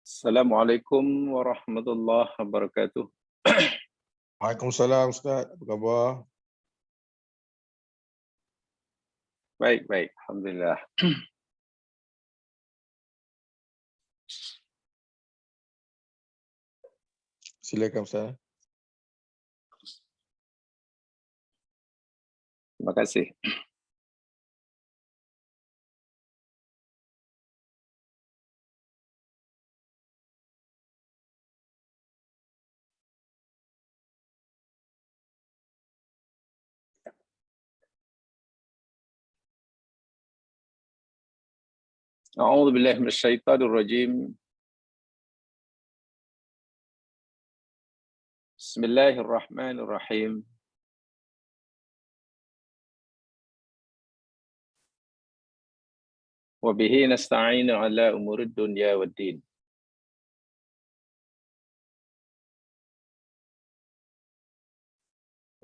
Assalamualaikum warahmatullahi wabarakatuh. Waalaikumsalam Ustaz, apa khabar? Baik, baik. Alhamdulillah. Silakan Ustaz. Terima kasih. A'udzu billahi minasyaitonir rajim. Bismillahirrahmanirrahim. Wa bihi nasta'inu ala umurid dunya waddin.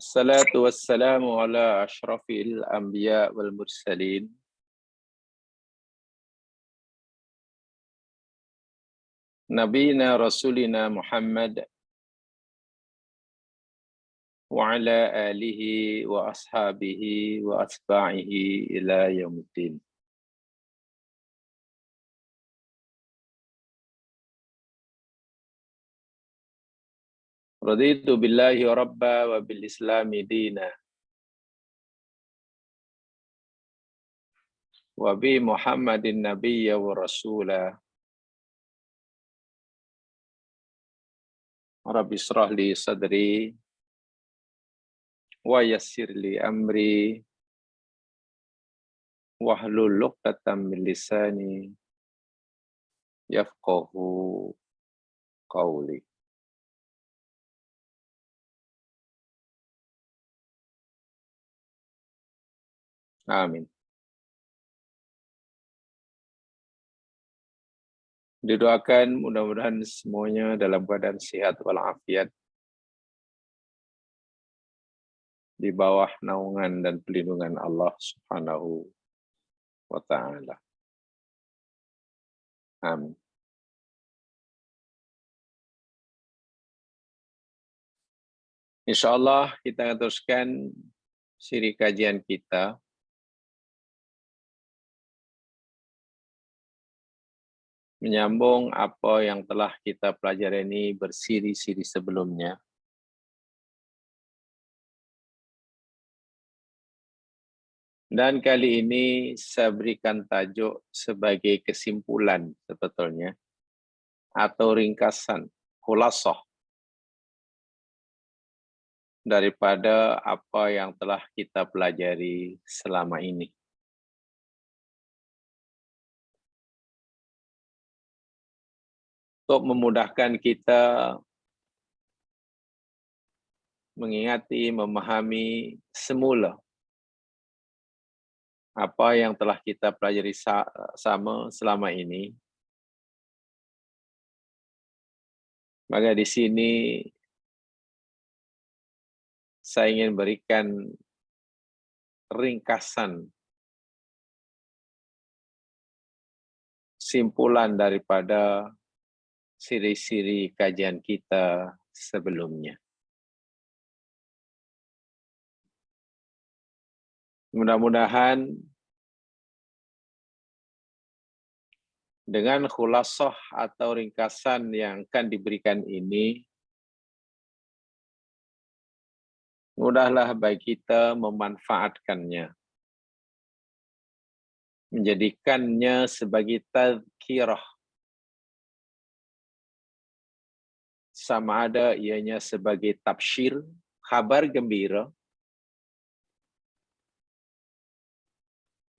Assalatu wassalamu ala asyrafil anbiya wal mursalin. Nabiyina Rasulina Muhammad wa ala alihi wa ashabihi wa atba'ihi ila yaumiddin. Raditu billahi rabba wa bil islami dina wa bi Muhammadin nabiyya wa rasula. Rabbi israh li sadri wa yassir li amri wahlul 'uqdatam min lisani yafqahu qawli. Amin. Didoakan mudah-mudahan semuanya dalam keadaan sehat walafiat, di bawah naungan dan pelindungan Allah Subhanahu wa taala. Amin. Insyaallah kita akan teruskan siri kajian kita menyambung apa yang telah kita pelajari ini bersiri-siri sebelumnya. Dan kali ini saya berikan tajuk sebagai kesimpulan sebetulnya, atau ringkasan, khulasah, daripada apa yang telah kita pelajari selama ini. Untuk memudahkan kita mengingati, memahami semula apa yang telah kita pelajari sama selama ini, maka di sini saya ingin berikan ringkasan simpulan daripada siri-siri kajian kita sebelumnya. Mudah-mudahan dengan khulasah atau ringkasan yang akan diberikan ini, mudahlah bagi kita memanfaatkannya, menjadikannya sebagai tazkirah, sama ada ianya sebagai tabsyir, kabar gembira,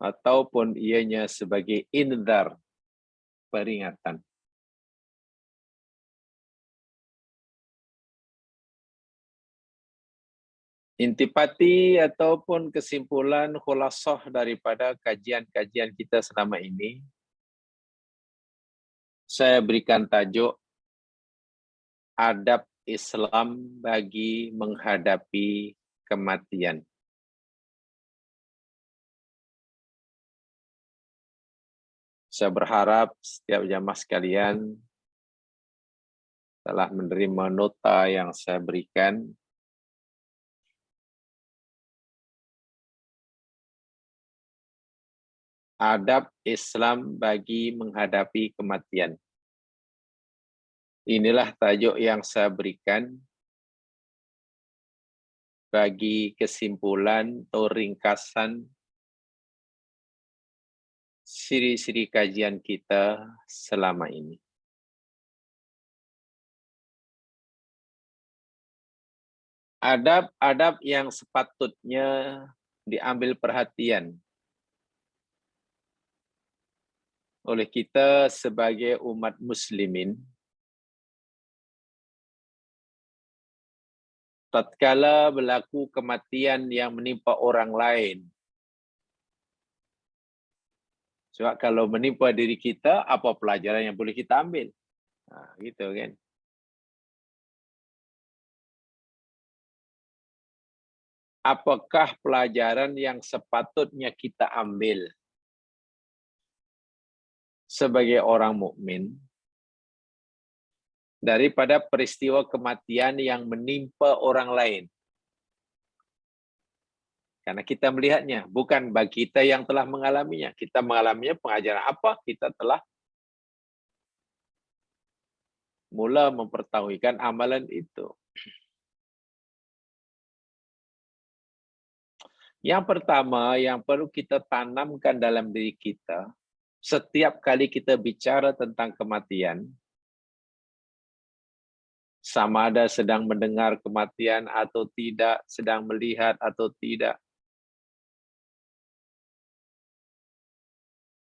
ataupun ianya sebagai indhar, peringatan. Intipati ataupun kesimpulan khulasah daripada kajian-kajian kita selama ini, saya berikan tajuk adab Islam bagi menghadapi kematian. Saya berharap setiap jamaah sekalian telah menerima nota yang saya berikan. Adab Islam bagi menghadapi kematian. Inilah tajuk yang saya berikan bagi kesimpulan atau ringkasan siri-siri kajian kita selama ini. Adab-adab yang sepatutnya diambil perhatian oleh kita sebagai umat muslimin tatkala berlaku kematian yang menimpa orang lain. Sebab kalau menimpa diri kita, apa pelajaran yang boleh kita ambil? Gitu kan. Apakah pelajaran yang sepatutnya kita ambil sebagai orang mukmin daripada peristiwa kematian yang menimpa orang lain? Karena kita melihatnya, bukan bagi kita yang telah mengalaminya. Kita mengalaminya, pengajaran apa? Kita telah mula mempertahuikan amalan itu. Yang pertama, yang perlu kita tanamkan dalam diri kita, setiap kali kita bicara tentang kematian, sama ada sedang mendengar kematian atau tidak, sedang melihat atau tidak,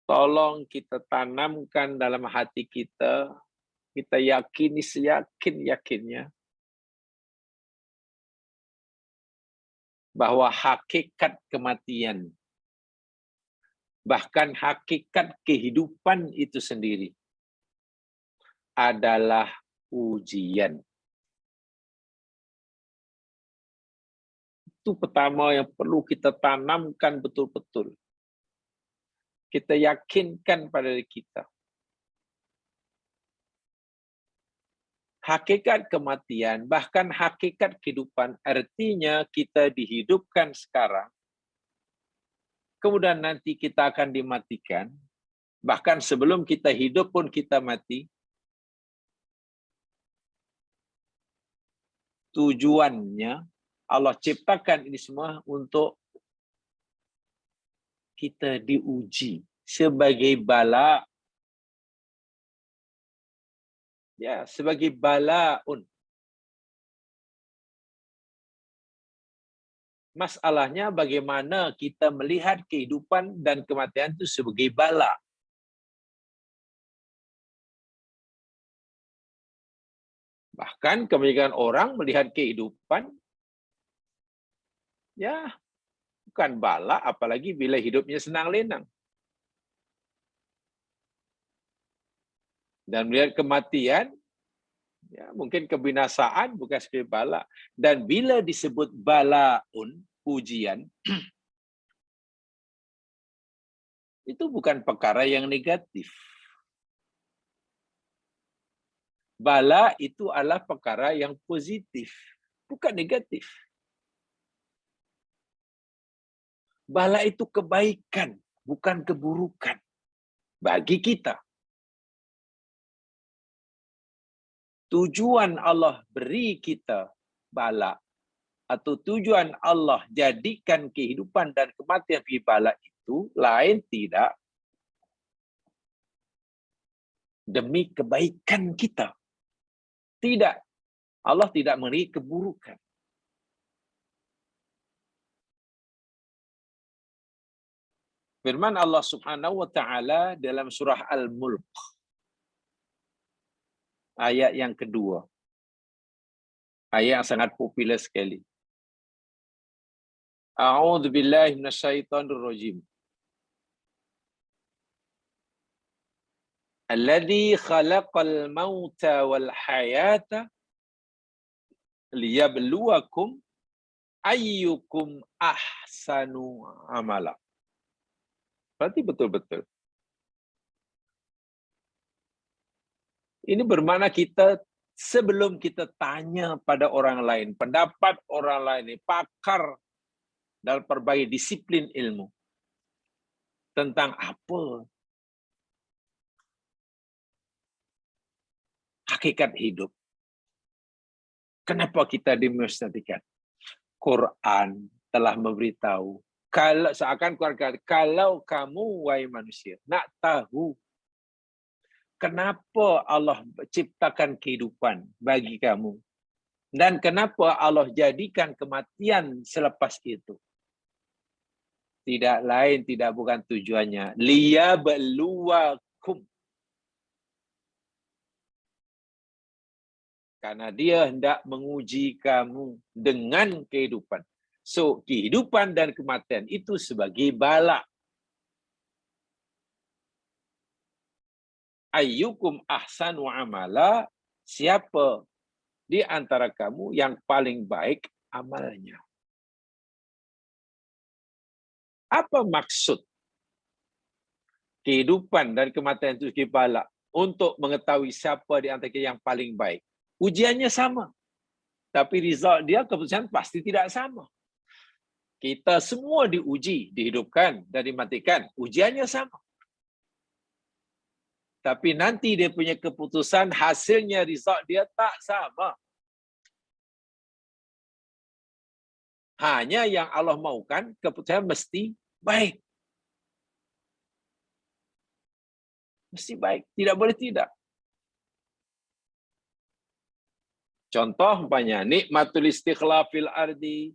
tolong kita tanamkan dalam hati kita, kita yakini seyakin-yakinnya, bahwa hakikat kematian, bahkan hakikat kehidupan itu sendiri, adalah ujian. Itu pertama yang perlu kita tanamkan betul-betul. Kita yakinkan pada diri kita. Hakikat kematian, bahkan hakikat kehidupan, artinya kita dihidupkan sekarang, kemudian nanti kita akan dimatikan, bahkan sebelum kita hidup pun kita mati. Tujuannya, Allah ciptakan ini semua untuk kita diuji sebagai bala. Ya, sebagai balaun. Masalahnya bagaimana kita melihat kehidupan dan kematian itu sebagai bala. Bahkan kebanyakan orang melihat kehidupan, ya bukan bala, apalagi bila hidupnya senang lenang. Dan melihat kematian, ya mungkin kebinasaan bukan sebagai bala. Dan bila disebut balaun, ujian, itu bukan perkara yang negatif. Bala itu adalah perkara yang positif, bukan negatif. Bala itu kebaikan, bukan keburukan bagi kita. Tujuan Allah beri kita bala, atau tujuan Allah jadikan kehidupan dan kematian bagi bala itu lain tidak demi kebaikan kita. Tidak. Allah tidak memberi keburukan. Firman Allah Subhanahu wa taala dalam surah Al-Mulk ayat yang kedua. Ayat yang sangat popular sekali. A'udzu billahi minasyaitonir rajim. Alladzi khalaqal mauta wal hayata liyabluwakum ayyukum ahsanu amala. Berarti betul-betul. Ini bermakna kita sebelum kita tanya pada orang lain, pendapat orang lain, pakar dalam berbagai disiplin ilmu, tentang apa hakikat hidup. Kenapa kita dimustahilkan? Quran telah memberitahu, kalau seakan keluarga, kalau kamu wahai manusia nak tahu kenapa Allah ciptakan kehidupan bagi kamu dan kenapa Allah jadikan kematian selepas itu, tidak lain tidak bukan tujuannya liyabluwakum, karena dia hendak menguji kamu dengan kehidupan. So, kehidupan dan kematian itu sebagai bala. Ayyukum ahsanu amala, siapa di antara kamu yang paling baik amalnya. Apa maksud kehidupan dan kematian itu sebagai bala? Untuk mengetahui siapa di antara kita yang paling baik. Ujiannya sama, tapi result dia keputusan pasti tidak sama. Kita semua diuji, dihidupkan dan dimatikan. Ujiannya sama. Tapi nanti dia punya keputusan, hasilnya, result dia tak sama. Hanya yang Allah maukan, keputusan mesti baik. Mesti baik, tidak boleh tidak. Contoh umpamanya nikmatul istikhlafil ardi.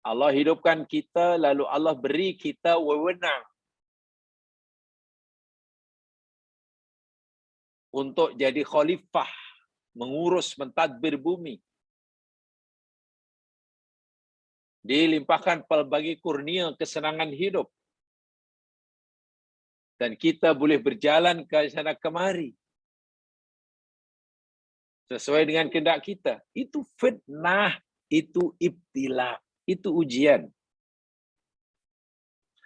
Allah hidupkan kita, lalu Allah beri kita wewenang untuk jadi khalifah, mengurus, mentadbir bumi. Dilimpahkan pelbagai kurnia kesenangan hidup. Dan kita boleh berjalan ke sana kemari sesuai dengan kehendak kita. Itu fitnah, itu ibtila, itu ujian.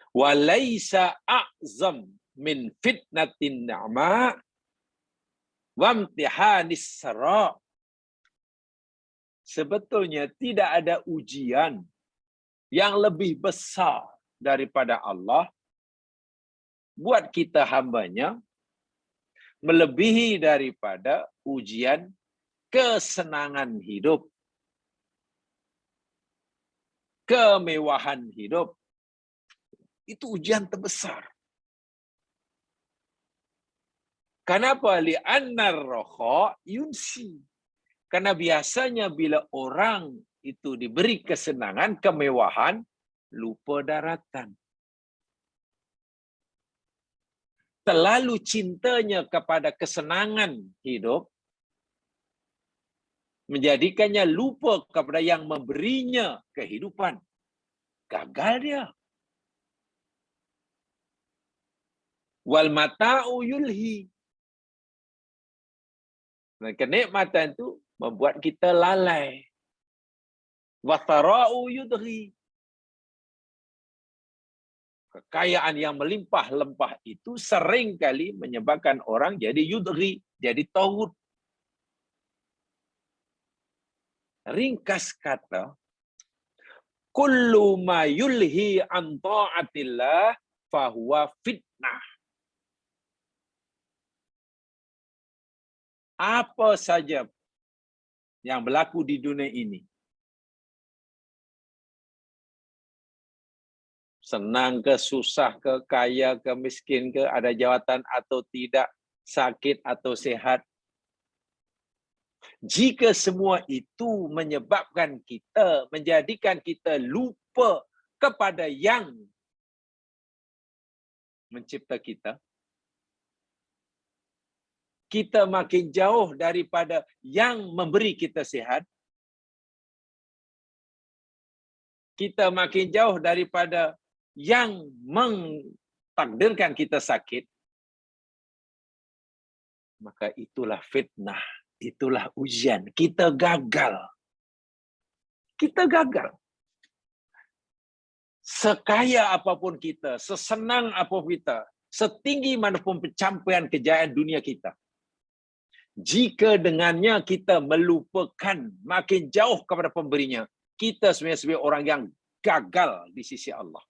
Walaisa a'zam min fitnatin ni'ma wa imtihanis sara. Sebetulnya tidak ada ujian yang lebih besar daripada Allah buat kita hambanya, melebihi daripada ujian kesenangan hidup, kemewahan hidup. Itu ujian terbesar. Kenapa? Li'annar roha yunsi. Karena biasanya bila orang itu diberi kesenangan, kemewahan, lupa daratan. Terlalu cintanya kepada kesenangan hidup, menjadikannya lupa kepada yang memberinya kehidupan. Gagal dia. Wal mata'u yulhi. Dan kenikmatan itu membuat kita lalai. Wathara'u yudhi. Kekayaan yang melimpah-lempah itu seringkali menyebabkan orang jadi yudhi, jadi tauhid. Ringkas kata, kullu ma yulhi an ta'atillah fahuwa fitnah. Apa saja yang berlaku di dunia ini, senang ke, susah ke, kaya ke, miskin ke, ada jawatan atau tidak, sakit atau sehat, jika semua itu menyebabkan kita, menjadikan kita lupa kepada yang mencipta kita, kita makin jauh daripada yang memberi kita sehat, kita makin jauh daripada yang mentakdirkan kita sakit, maka itulah fitnah. Itulah ujian. Kita gagal. Kita gagal. Sekaya apapun kita, sesenang apapun kita, setinggi manapun pencapaian kejayaan dunia kita, Jika dengannya kita melupakan makin jauh kepada pemberinya, kita sebenarnya sebagai orang yang gagal di sisi Allah.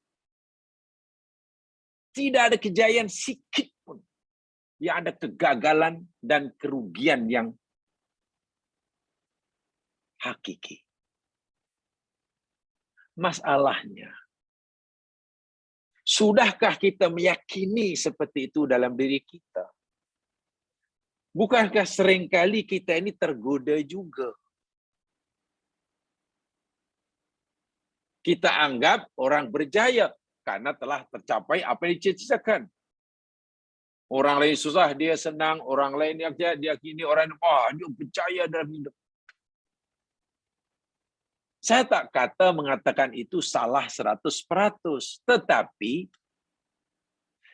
Tidak ada kejayaan sikit pun. Yang ada kegagalan dan kerugian yang hakiki. Masalahnya, sudahkah kita meyakini seperti itu dalam diri kita? Bukankah seringkali kita ini tergoda juga? Kita anggap orang berjaya karena telah tercapai apa yang dicita-citakan. Orang lain susah, dia senang. Orang lain dia kini orang dia percaya dalam hidup. Saya tak kata mengatakan itu salah 100%. Tetapi,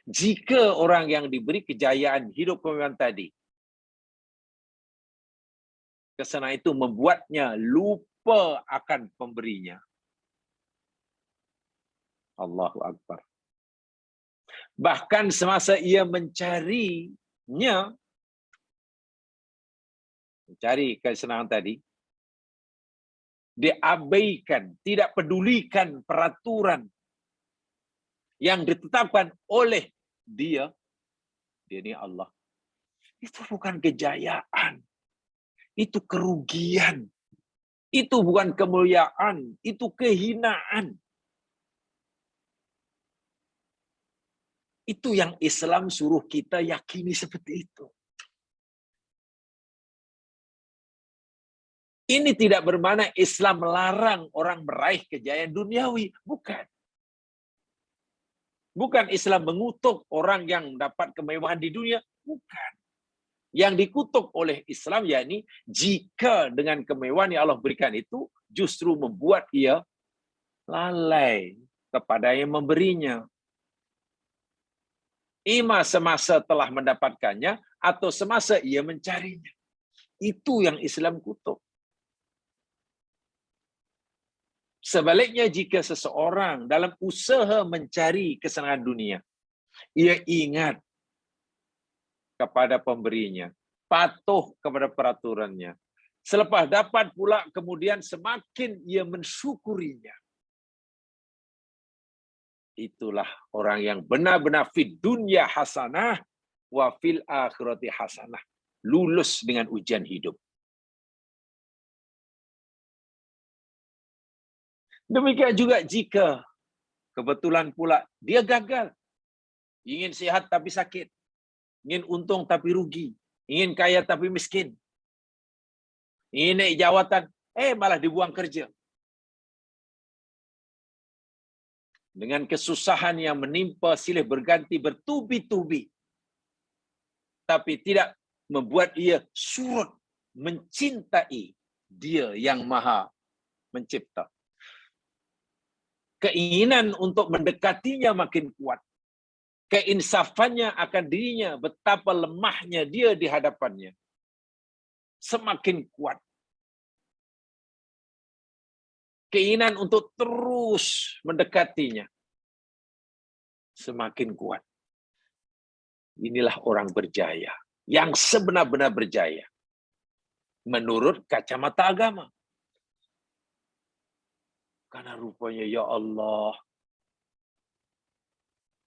jika orang yang diberi kejayaan hidup kemewahan tadi, kesenangan itu membuatnya lupa akan pemberinya. Allahu Akbar. Bahkan semasa ia mencari kesenangan tadi, dia abaikan, tidak pedulikan peraturan yang ditetapkan oleh dia ini Allah. Itu bukan kejayaan. Itu kerugian. Itu bukan kemuliaan. Itu kehinaan. Itu yang Islam suruh kita yakini seperti itu. Ini tidak bermakna Islam melarang orang meraih kejayaan duniawi. Bukan. Bukan Islam mengutuk orang yang dapat kemewahan di dunia. Bukan. Yang dikutuk oleh Islam, yakni jika dengan kemewahan yang Allah berikan itu, justru membuat ia lalai kepada yang memberinya. Ima semasa telah mendapatkannya, atau semasa ia mencarinya. Itu yang Islam kutuk. Sebaliknya, jika seseorang dalam usaha mencari kesenangan dunia, ia ingat kepada pemberinya, patuh kepada peraturannya. Selepas dapat pula, kemudian semakin ia mensyukurinya. Itulah orang yang benar-benar fid dunya hasanah wa fil akhirati hasanah. Lulus dengan ujian hidup. Demikian juga jika kebetulan pula dia gagal. Ingin sehat tapi sakit. Ingin untung tapi rugi. Ingin kaya tapi miskin. Ingin naik jawatan, malah dibuang kerja. Dengan kesusahan yang menimpa silih berganti bertubi-tubi. Tapi tidak membuat ia surut mencintai dia yang maha mencipta. Keinginan untuk mendekatinya makin kuat. Keinsafannya akan dirinya, betapa lemahnya dia di hadapannya, semakin kuat. Keinginan untuk terus mendekatinya semakin kuat. Inilah orang berjaya, yang sebenar-benar berjaya menurut kacamata agama. Karena rupanya, ya Allah,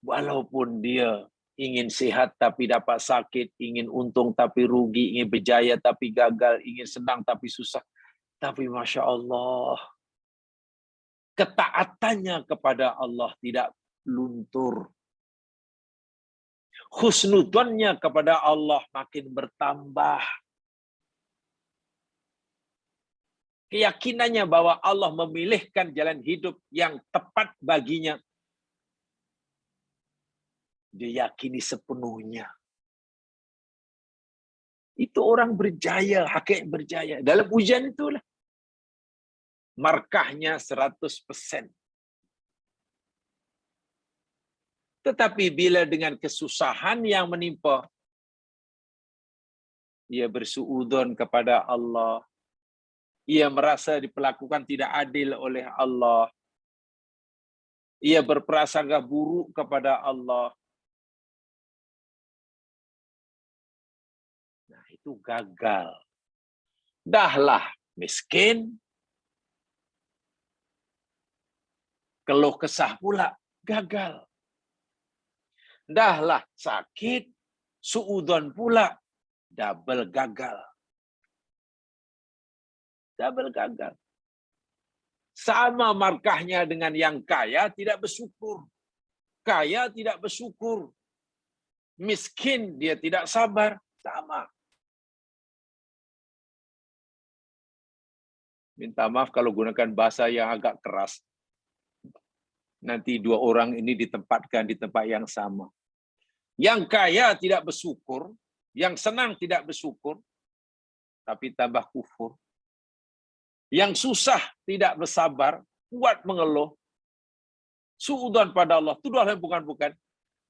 walaupun dia ingin sehat tapi dapat sakit, ingin untung tapi rugi, ingin berjaya tapi gagal, ingin senang tapi susah. Tapi Masya Allah, ketaatannya kepada Allah tidak luntur. Husnudzonnya kepada Allah makin bertambah. Keyakinannya bahwa Allah memilihkan jalan hidup yang tepat baginya, dia yakini sepenuhnya. Itu orang berjaya, hakikat berjaya. Dalam ujian itulah markahnya 100%. Tetapi bila dengan kesusahan yang menimpa, ia bersuudzon kepada Allah, ia merasa diperlakukan tidak adil oleh Allah, ia berprasangka buruk kepada Allah. Nah, Itu gagal. Dahlah miskin, keluh kesah pula, gagal. Dahlah sakit, suudzon pula, double gagal. Double gagal. Sama markahnya dengan yang kaya tidak bersyukur. Kaya tidak bersyukur. Miskin dia tidak sabar. Sama. Minta maaf kalau gunakan bahasa yang agak keras. Nanti dua orang ini ditempatkan di tempat yang sama. Yang kaya tidak bersyukur, yang senang tidak bersyukur, tapi tambah kufur. Yang susah tidak bersabar, kuat mengeluh, suudzon pada Allah, tuduh Allah bukan-bukan.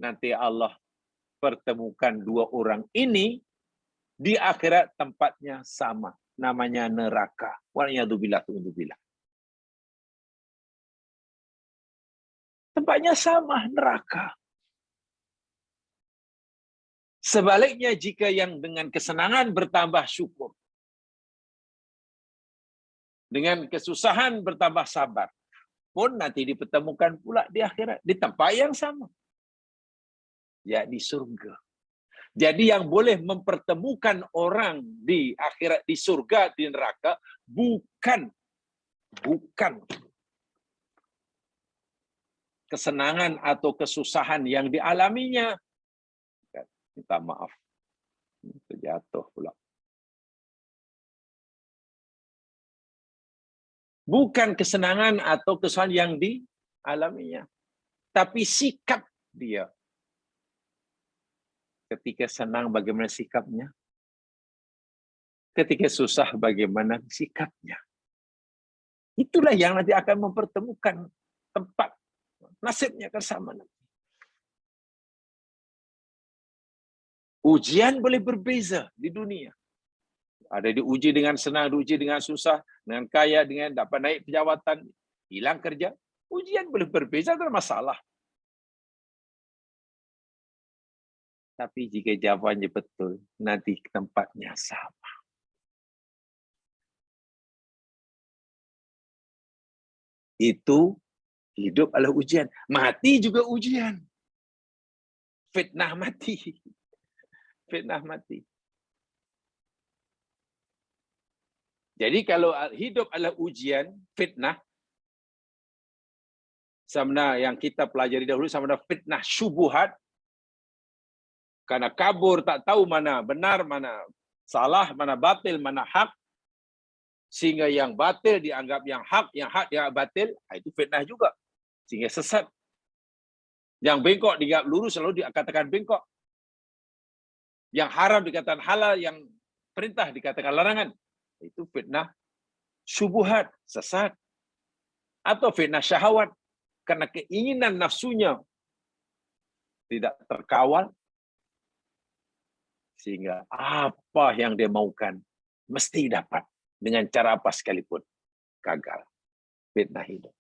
Nanti Allah pertemukan dua orang ini di akhirat tempatnya sama. Namanya neraka. Waliyadzubillah. Tempatnya sama, neraka. Sebaliknya jika yang dengan kesenangan bertambah syukur, dengan kesusahan bertambah sabar, pun nanti dipertemukan pula di akhirat, di tempat yang sama. Ya, di surga. Jadi yang boleh mempertemukan orang di akhirat, di surga, di neraka, bukan kesenangan atau kesusahan yang dialaminya. Minta maaf. Terjatuh pula. Bukan kesenangan atau kesusahan yang dialaminya. Tapi sikap dia. Ketika senang bagaimana sikapnya. Ketika susah bagaimana sikapnya. Itulah yang nanti akan mempertemukan tempat. Nasibnya akan sama nanti. Ujian boleh berbeza di dunia. Ada diuji dengan senang, diuji dengan susah, dengan kaya, dengan dapat naik pejabatan, hilang kerja. Ujian boleh berbeza, tak ada masalah. Tapi jika jawabannya betul, nanti tempatnya sama. Itu hidup adalah ujian. Mati juga ujian. Fitnah mati. Fitnah mati. Jadi kalau hidup adalah ujian, fitnah, sama yang kita pelajari dahulu, sama fitnah syubuhat, karena kabur tak tahu mana benar, mana salah, mana batil, mana hak, sehingga yang batil dianggap yang hak dianggap batil, itu fitnah juga, sehingga sesat. Yang bengkok dianggap lurus, selalu dikatakan bengkok. Yang haram dikatakan halal, yang perintah dikatakan larangan. Itu fitnah syubuhat, sesat. Atau fitnah syahwat, karena keinginan nafsunya tidak terkawal, sehingga apa yang dia maukan mesti dapat dengan cara apa sekalipun, gagal. Fitnah hidup.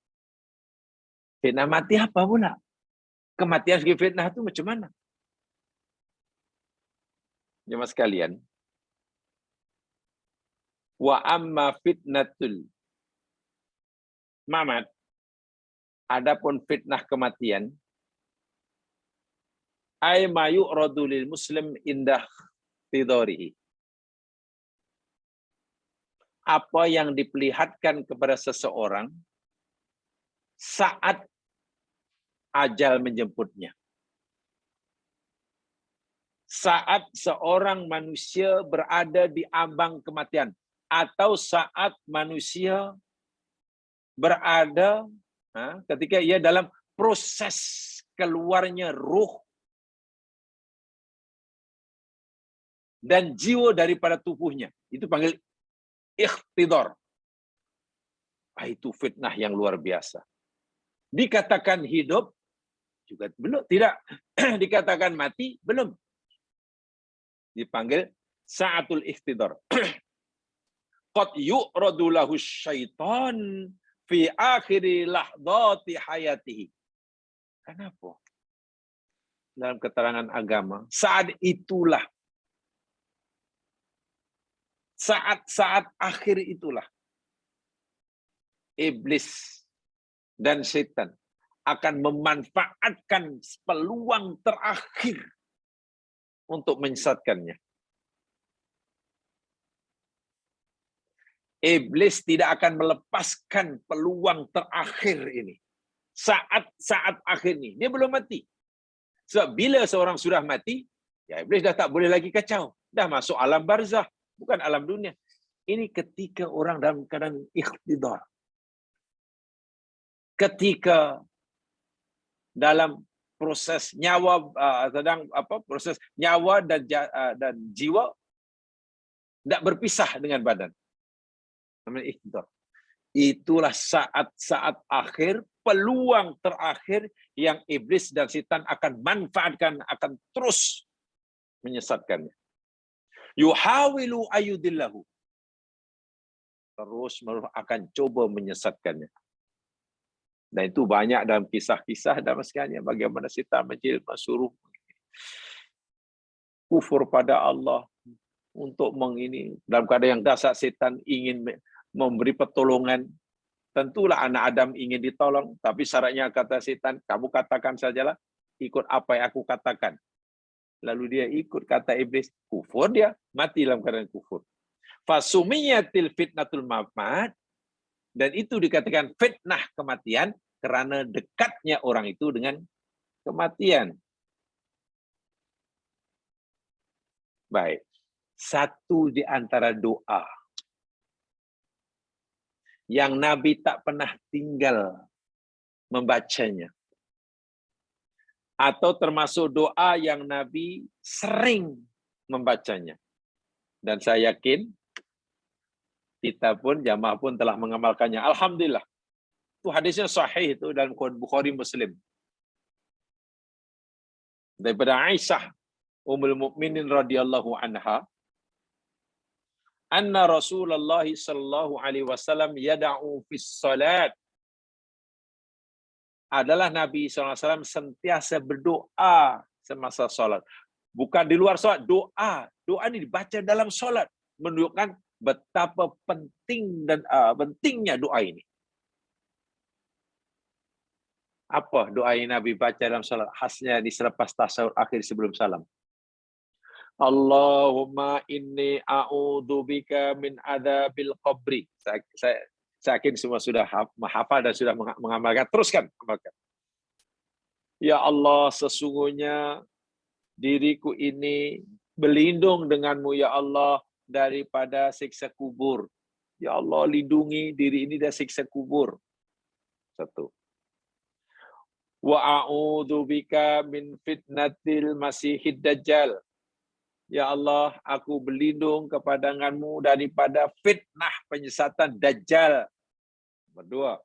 Fitnah mati apa pula? Kematian sebagai fitnah itu macam mana? Jemaah sekalian, wa amma fitnatul mamat, adapun fitnah kematian, ay ma yu'radu lil muslim indah tidorihi, apa yang diperlihatkan kepada seseorang saat ajal menjemputnya. Saat seorang manusia berada di ambang kematian, atau saat manusia berada ketika ia dalam proses keluarnya ruh dan jiwa daripada tubuhnya. Itu panggil ikhtidar. Itu fitnah yang luar biasa. Dikatakan hidup, juga belum, tidak. Dikatakan mati, belum. Dipanggil sa'atul ikhtidar. Qad yu'radu lahu syaitan fi akhiri lahdati hayatihi. Kenapa? Dalam keterangan agama, saat itulah Saat-saat akhir itulah iblis dan setan akan memanfaatkan peluang terakhir untuk menyesatkannya. Iblis tidak akan melepaskan peluang terakhir ini. Saat-saat akhir ini. Dia belum mati. Sebab bila seorang sudah mati, ya iblis dah tak boleh lagi kacau. Dah masuk alam barzah. Bukan alam dunia. Ini ketika orang dalam keadaan ikhtidar. Ketika dalam proses nyawa, proses nyawa dan jiwa tidak berpisah dengan badan. Namanya ikhtidar. Itulah saat-saat akhir, peluang terakhir yang iblis dan setan akan manfaatkan, akan terus menyesatkannya. Yuhawilu ayudillahu. Terus akan coba menyesatkannya. Dan itu banyak dalam kisah-kisah dalam sekalian bagaimana setan suruh kufur pada Allah untuk dalam keadaan yang dasar setan ingin memberi pertolongan. Tentulah anak Adam ingin ditolong, tapi syaratnya kata setan, kamu katakan sajalah, ikut apa yang aku katakan. Lalu dia ikut kata iblis, kufur dia, mati dalam keadaan kufur. Fasumiyatil fitnatul mamat, dan itu dikatakan fitnah kematian karena dekatnya orang itu dengan kematian. Baik, satu di antara doa yang Nabi tak pernah tinggal membacanya, atau termasuk doa yang Nabi sering membacanya. Dan saya yakin kita pun, jamaah pun telah mengamalkannya. Alhamdulillah. Itu hadisnya sahih itu dalam Bukhari Muslim. Daripada Aisyah Ummul Mukminin radhiyallahu anha, anna Rasulullah sallallahu alaihi wasallam yad'u fis salat. Adalah Nabi SAW sentiasa berdoa semasa solat. Bukan di luar solat, doa. Doa ini dibaca dalam solat. Menunjukkan betapa penting dan pentingnya doa ini. Apa doa yang Nabi baca dalam solat? Khasnya di selepas tasyahud akhir sebelum salam. Allahumma inni a'udzubika min adzabil qabri. Saya yakin semua sudah menghafal dan sudah mengamalkan. Teruskan, amalkan. Ya Allah, sesungguhnya diriku ini berlindung denganmu, ya Allah, daripada siksa kubur. Ya Allah, lindungi diri ini dari siksa kubur. Satu. Wa a'udzubika min fitnatil masihid dajjal. Ya Allah, aku berlindung kepada-Mu daripada fitnah penyesatan Dajjal. Berdua.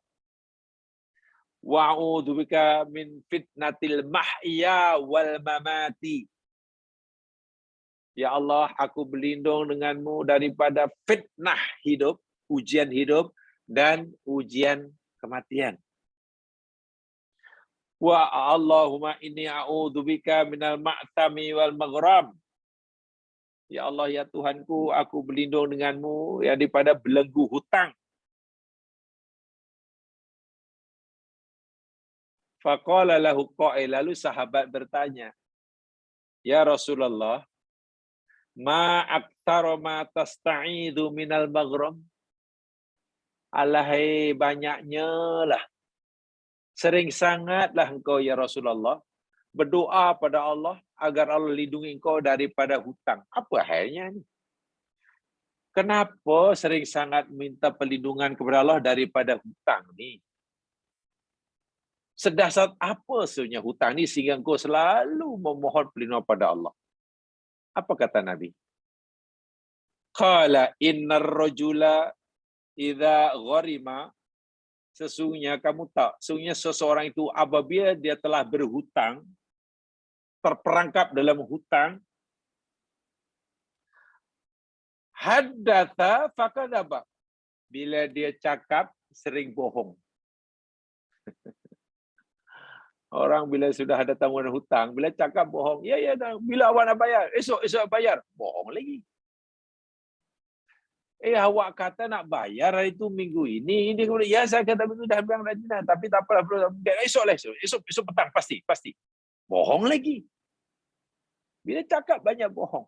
Wa'udzubika min fitnatil mahya wal mamati. Ya Allah, aku berlindung dengan-Mu daripada fitnah hidup, ujian hidup, dan ujian kematian. Wa Allahumma inni a'udzubika minal ma'tami wal maghram. Ya Allah, ya Tuhanku, aku berlindung dengan-Mu ya daripada belenggu hutang. Faqala lahu qa'il, lalu sahabat bertanya, ya Rasulullah, ma aktsara ma tasta'idu minal maghram? Alahai banyaknya lah, sering sangatlah engkau ya Rasulullah berdoa pada Allah agar Allah lindungi engkau daripada hutang. Apa halnya ni? Kenapa sering sangat minta perlindungan kepada Allah daripada hutang ni? Sedasar apa sebenarnya hutang ni sehingga engkau selalu memohon perlindungan pada Allah? Apa kata Nabi? Qala innar rajula idza gharima, sesungguhnya kamu tak, sesungguhnya seseorang itu apabila dia telah berhutang, terperangkap dalam hutang, haddatha fakadzaba, bila dia cakap sering bohong. Orang bila sudah ada tanggungan hutang, bila cakap bohong, ya, bila awak nak bayar, esok bayar, bohong lagi. Awak kata nak bayar hari itu minggu ini. Dia kata, ya saya kata minggu dah bilang dah Cina. Tapi tak apalah. Esok lah, esok petang pasti. Bohong lagi. Bila cakap banyak bohong.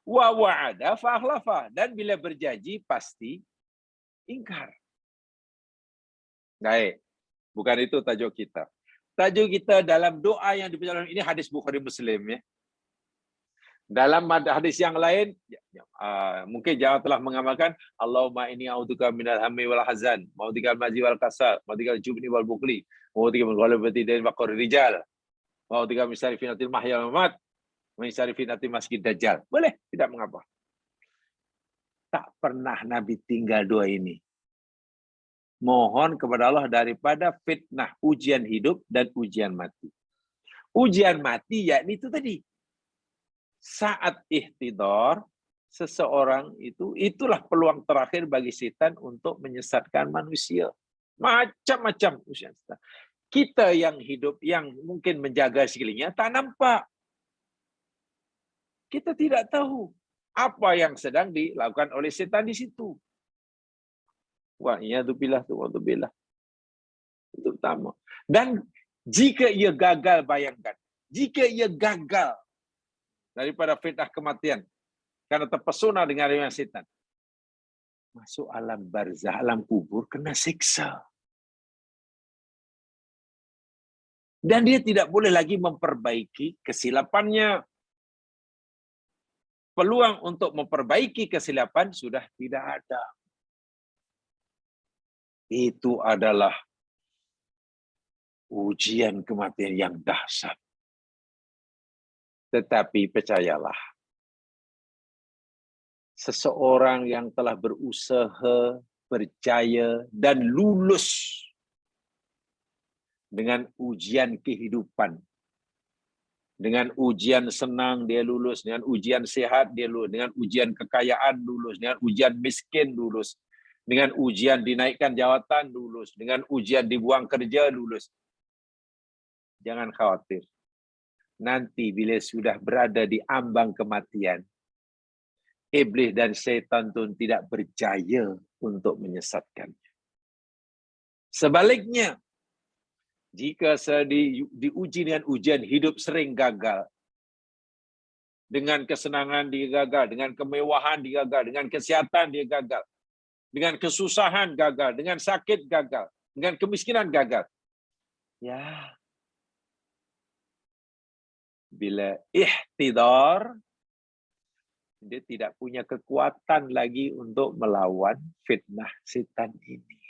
Wa wa'ada fa akhlafa. Dan bila berjanji pasti ingkar. Baik. Bukan itu tajuk kita. Tajuk kita dalam doa yang dibaca ini hadis Bukhari Muslim ya. Dalam hadis yang lain mungkin jangan telah mengamalkan Allahumma inni a'udzubika minal hammi wal hazan, ma'udzubika mazi wal kasal, ma'udzubika jubni wal bukhli, ma'udzubika min ghalabati dan waqar rijal, ma'udzubika min syarri fitnatil mahya wal mamat, min syarri fitnatil masjid dajjal. Boleh, tidak mengapa. Tak pernah Nabi tinggal doa ini. Mohon kepada Allah daripada fitnah ujian hidup dan ujian mati. Ujian mati yakni itu tadi. Saat ihtidar, seseorang itulah peluang terakhir bagi setan untuk menyesatkan manusia. Macam-macam ujian setan. Kita yang hidup, yang mungkin menjaga sekelilingnya, tak nampak. Kita tidak tahu apa yang sedang dilakukan oleh setan di situ. Wah, iya tu bilah tu, waktu bilah. Itu pertama. Dan jika ia gagal, bayangkan. Jika ia gagal daripada fitnah kematian, karena terpesona dengan riwayat setan, masuk alam barzah, alam kubur, kena siksa. Dan dia tidak boleh lagi memperbaiki kesilapannya. Peluang untuk memperbaiki kesilapan sudah tidak ada. Itu adalah ujian kematian yang dahsyat. Tetapi percayalah, seseorang yang telah berusaha, berjaya, dan lulus dengan ujian kehidupan, dengan ujian senang dia lulus, dengan ujian sehat dia lulus, dengan ujian kekayaan lulus, dengan ujian miskin lulus, dengan ujian dinaikkan jawatan lulus, dengan ujian dibuang kerja lulus. Jangan khawatir. Nanti bila sudah berada di ambang kematian, iblis dan syaitan pun tidak berjaya untuk menyesatkannya. Sebaliknya, jika diuji dengan ujian hidup sering gagal, dengan kesenangan dia gagal, dengan kemewahan dia gagal, dengan kesihatan dia gagal, dengan kesusahan gagal, dengan sakit gagal, dengan kemiskinan gagal. Ya, bila ihtidar, dia tidak punya kekuatan lagi untuk melawan fitnah setan ini.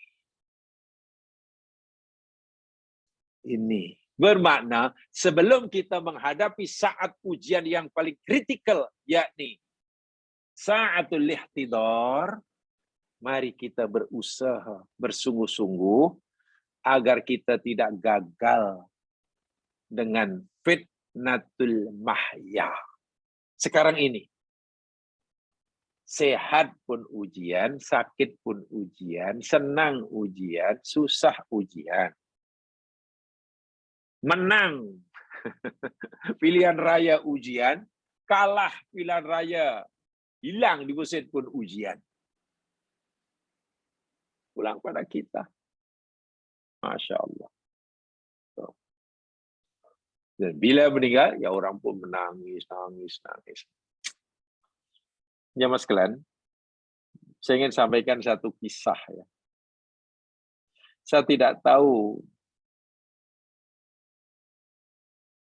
Ini bermakna sebelum kita menghadapi saat ujian yang paling kritikal, yakni saatul ihtidar, mari kita berusaha bersungguh-sungguh agar kita tidak gagal dengan fitnatul mahya. Sekarang ini, sehat pun ujian, sakit pun ujian, senang ujian, susah ujian. Menang pilihan raya ujian, kalah pilihan raya, hilang di mesin pun ujian. Pulang pada kita. Masya Allah. Dan bila meninggal, ya orang pun menangis. Jamaah sekalian, saya ingin sampaikan satu kisah ya. Saya tidak tahu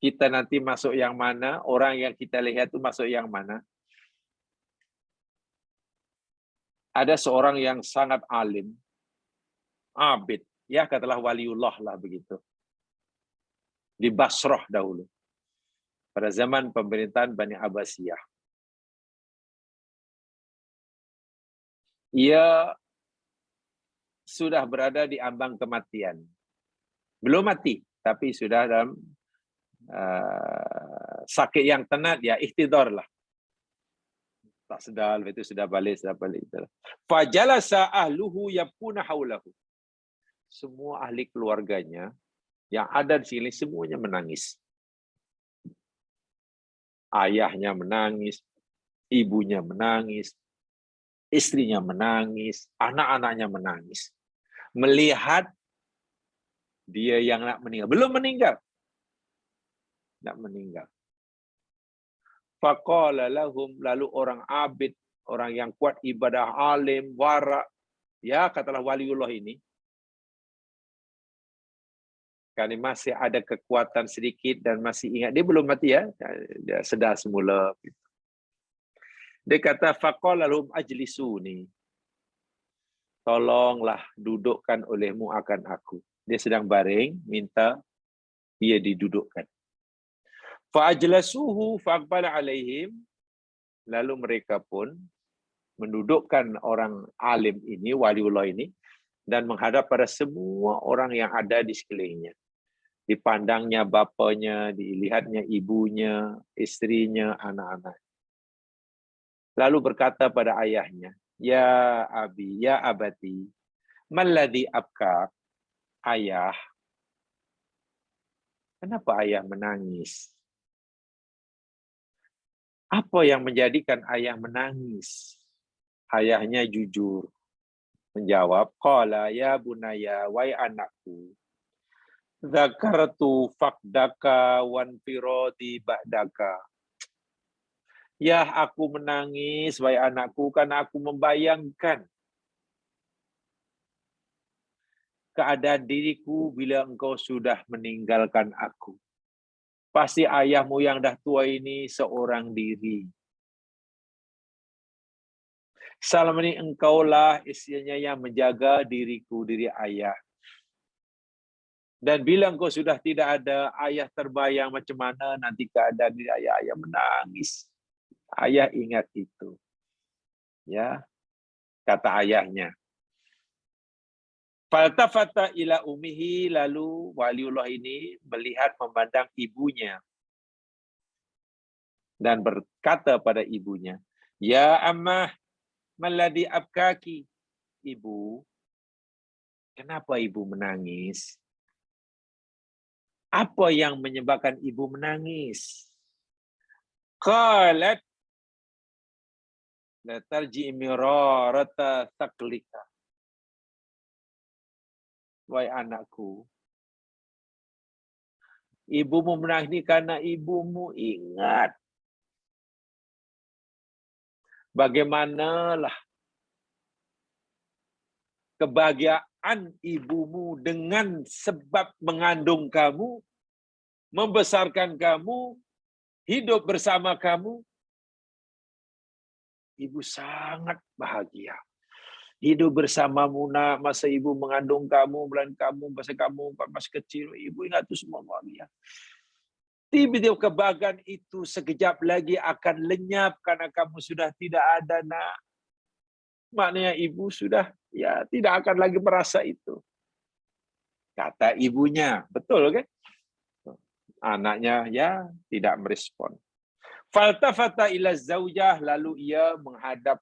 kita nanti masuk yang mana, orang yang kita lihat itu masuk yang mana. Ada seorang yang sangat alim, abid, ya katalah waliullah lah begitu. Di Basrah dahulu. Pada zaman pemerintahan Bani Abbasiyah. Ia sudah berada di ambang kematian. Belum mati, tapi sudah dalam sakit yang tenat, ya ihtidar lah. Tak sedar, itu sudah balik. Fajalasa ahluhu yabkuna haulahu. Semua ahli keluarganya yang ada di sini semuanya menangis. Ayahnya menangis, ibunya menangis, istrinya menangis, anak-anaknya menangis. Melihat dia yang nak meninggal. Belum meninggal. Nak meninggal. Faqala lahum, lalu orang abid, orang yang kuat ibadah, alim, wara, ya katalah waliullah ini, karena masih ada kekuatan sedikit dan masih ingat, dia belum mati ya, dia sedar semula. Dia kata, faqala lahum ajlisuni, tolonglah dudukkan olehmu akan aku. Dia sedang baring, minta dia didudukkan. Fa'ajlasuhu fa'aqbala alaihim, lalu mereka pun mendudukkan orang alim ini, waliullah ini, dan menghadap pada semua orang yang ada di sekelilingnya. Dipandangnya bapanya, dilihatnya ibunya, istrinya, anak-anak. Lalu berkata pada ayahnya, ya abi, ya abati, malladhi abkak, ayah, kenapa ayah menangis? Apa yang menjadikan ayah menangis? Ayahnya jujur menjawab, qala ya bunaya, wahai anakku, dzakartu faqdaka wan firadi ba'daka. Ya, aku menangis, wahai anakku, karena aku membayangkan keadaan diriku bila engkau sudah meninggalkan aku. Pasti ayahmu yang dah tua ini seorang diri. Selama ini engkaulah istrinya yang menjaga diriku, diri ayah. Dan bila engkau sudah tidak ada, ayah terbayang macam mana nanti keadaan diri ayah. Ayah menangis. Ayah ingat itu. Ya, kata ayahnya. Faltafata ila umihi, lalu waliullah ini melihat memandang ibunya dan berkata pada ibunya, ya ammah, malladhi abkaki. Ibu, kenapa ibu menangis? Apa yang menyebabkan ibu menangis? Qalat la tarji mirarata taklika. Wahai anakku, ibumu menangis karena ibumu ingat bagaimanalah kebahagiaan ibumu dengan sebab mengandung kamu, membesarkan kamu, hidup bersama kamu. Ibu sangat bahagia. Hidup bersamamu nak, masa ibu mengandung kamu, bulan kamu, masa kamu masih kecil, ibu ingat itu semua bahagia. Tiba-tiba kebahagiaan itu sekejap lagi akan lenyap karena kamu sudah tidak ada nak. Maknanya ibu sudah ya tidak akan lagi merasa itu. Kata ibunya, betul kan? Anaknya ya tidak merespon. Faltafata ila zaujah, lalu ia menghadap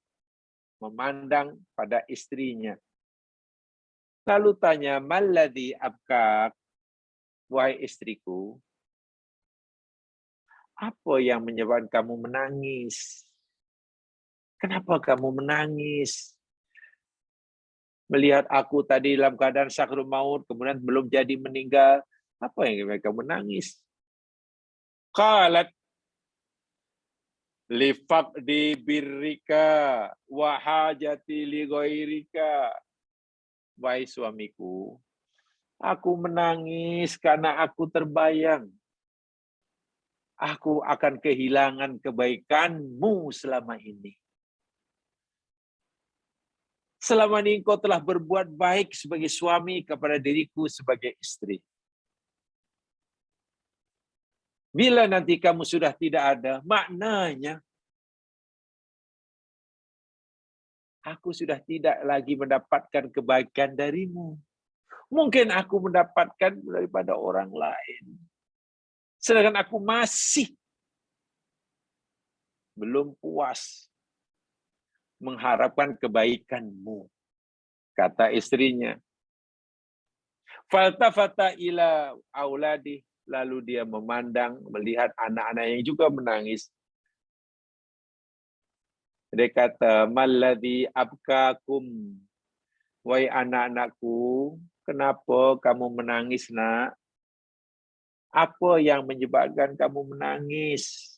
memandang pada istrinya. Lalu tanya, malladhi abkak, wahai istriku, apa yang menyebabkan kamu menangis? Kenapa kamu menangis? Melihat aku tadi dalam keadaan sakrul maut, kemudian belum jadi meninggal, apa yang menyebabkan kamu menangis? Qalat lifaqdi birrika wa hajati li ghairika. Wahai suamiku, aku menangis karena aku terbayang aku akan kehilangan kebaikanmu selama ini. Selama ini engkau telah berbuat baik sebagai suami kepada diriku sebagai istri. Bila nanti kamu sudah tidak ada, maknanya aku sudah tidak lagi mendapatkan kebaikan darimu. Mungkin aku mendapatkan daripada orang lain. Sedangkan aku masih belum puas mengharapkan kebaikanmu. Kata istrinya. Faltafata ila auladi, lalu dia memandang, melihat anak-anak yang juga menangis. Dia kata, "Malladhi abkakum?" Wahai anak-anakku, kenapa kamu menangis, nak? Apa yang menyebabkan kamu menangis?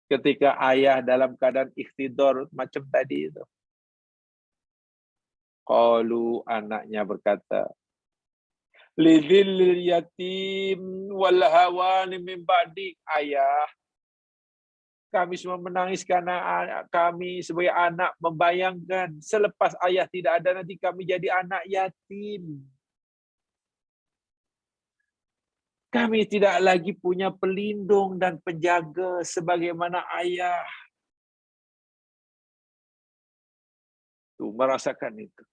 Ketika ayah dalam keadaan ikhtidar macam tadi itu. Qalu, anaknya berkata, lidhillil yatim wal hawani min ba'di. Ayah, kami semua menangis karena kami sebagai anak membayangkan selepas ayah tidak ada nanti kami jadi anak yatim. Kami tidak lagi punya pelindung dan penjaga sebagaimana ayah. Tuh, merasakan itu.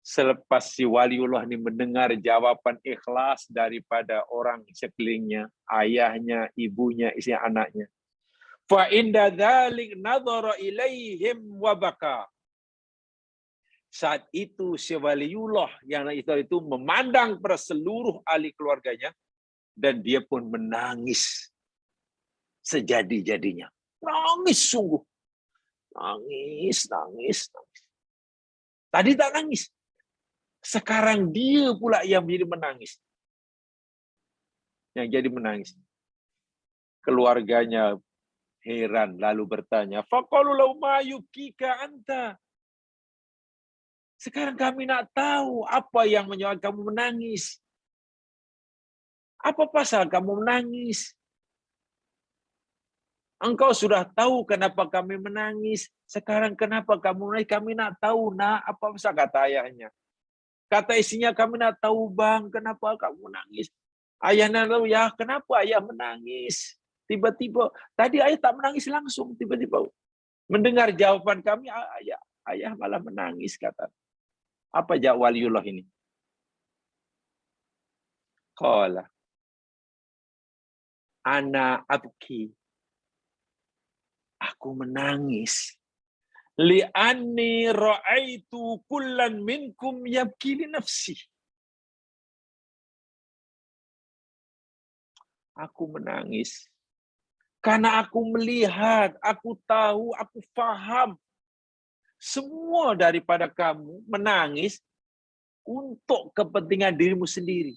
Selepas si waliullah ini mendengar jawaban ikhlas daripada orang sekelilingnya, ayahnya, ibunya, istri anaknya. Fa inda dzalik nadhara ilaihim wa baka. Saat itu si waliullah yang itu memandang pada seluruh ahli keluarganya dan dia pun menangis sejadi-jadinya. Nangis sungguh. Nangis. Tadi tak nangis. Sekarang dia pula yang menjadi menangis. Yang jadi menangis. Keluarganya heran lalu bertanya, "Faqalu law ma yubkika anta?" Sekarang kami nak tahu apa yang menyebabkan kamu menangis. Apa pasal kamu menangis? Engkau sudah tahu kenapa kami menangis. Sekarang kenapa kamu menangis? Kami nak tahu, nak. Apa pasal, kata ayahnya. Kata istrinya, kami nak tahu, bang, kenapa kamu menangis. Ayah nak tahu, ya kenapa ayah menangis. Tiba-tiba, tadi ayah tak menangis langsung. Tiba-tiba mendengar jawaban kami, ayah malah menangis, kata. Apa jawab waliullah ini? Qala, ana abki. Aku menangis. Li'anni ra'aitu kullan minkum yabki li nafsi. Aku menangis. Karena aku melihat, aku tahu, aku faham. Semua daripada kamu menangis untuk kepentingan dirimu sendiri.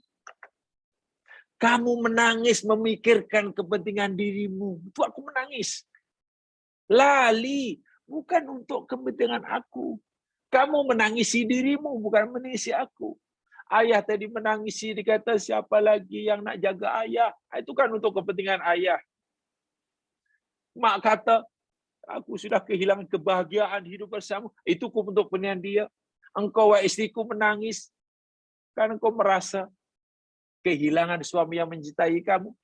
Kamu menangis memikirkan kepentingan dirimu. Itu aku menangis. Lali, bukan untuk kepentingan aku. Kamu menangisi dirimu, bukan menangisi aku. Ayah tadi menangisi, dikata siapa lagi yang nak jaga ayah. Itu kan untuk kepentingan ayah. Mak kata, aku sudah kehilangan kebahagiaan hidup bersama. Itu untuk kepentingan dia. Engkau, wahai istriku, menangis. Karena engkau merasa kehilangan suami yang mencintai kamu.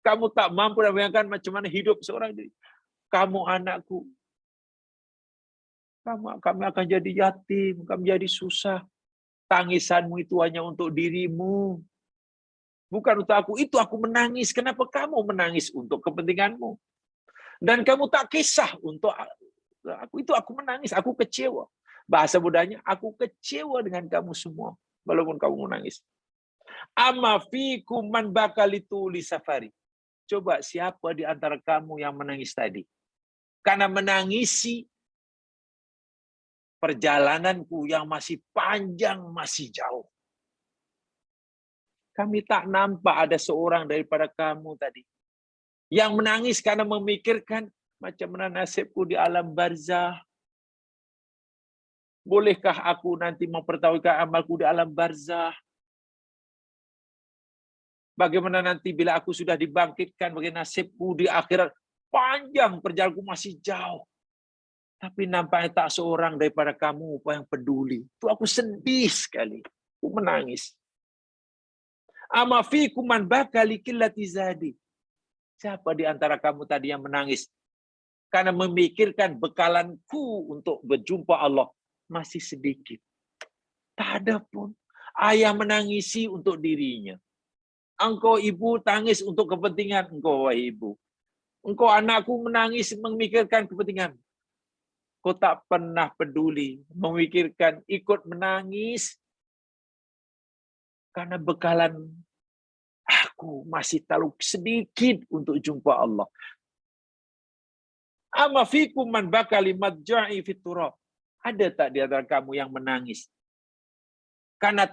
Kamu tak mampu membayangkan macam mana hidup seorang diri. Kamu anakku. Kami akan jadi yatim, kami jadi susah. Tangisanmu itu hanya untuk dirimu. Bukan untuk aku. Itu aku menangis. Kenapa kamu menangis untuk kepentinganmu? Dan kamu tak kisah untuk aku. Itu aku menangis. Aku kecewa. Bahasa mudahnya, aku kecewa dengan kamu semua. Walaupun kamu menangis. Amma fikum man bakal itu li safari. Coba siapa di antara kamu yang menangis tadi? Karena menangisi perjalananku yang masih panjang, masih jauh. Kami tak nampak ada seorang daripada kamu tadi yang menangis karena memikirkan macam mana nasibku di alam barzah. Bolehkah aku nanti mempertahankan amalku di alam barzah? Bagaimana nanti bila aku sudah dibangkitkan, bagaimana nasibku di akhirat? Panjang perjalananku, masih jauh. Tapi nampaknya tak seorang daripada kamu yang peduli. Itu aku sedih sekali. Aku menangis. Ama fikum man baka li qillati zadi. Siapa di antara kamu tadi yang menangis karena memikirkan bekalanku untuk berjumpa Allah masih sedikit. Tak ada pun. Ayah menangisi untuk dirinya. Engkau ibu tangis untuk kepentingan engkau, wahai ibu. Engkau anakku menangis memikirkan kepentingan. Kau tak pernah peduli, memikirkan, ikut menangis karena bekalan aku masih terlalu sedikit untuk jumpa Allah. Ama fikum man baka limadja'i fit turab. Ada tak di antara kamu yang menangis karena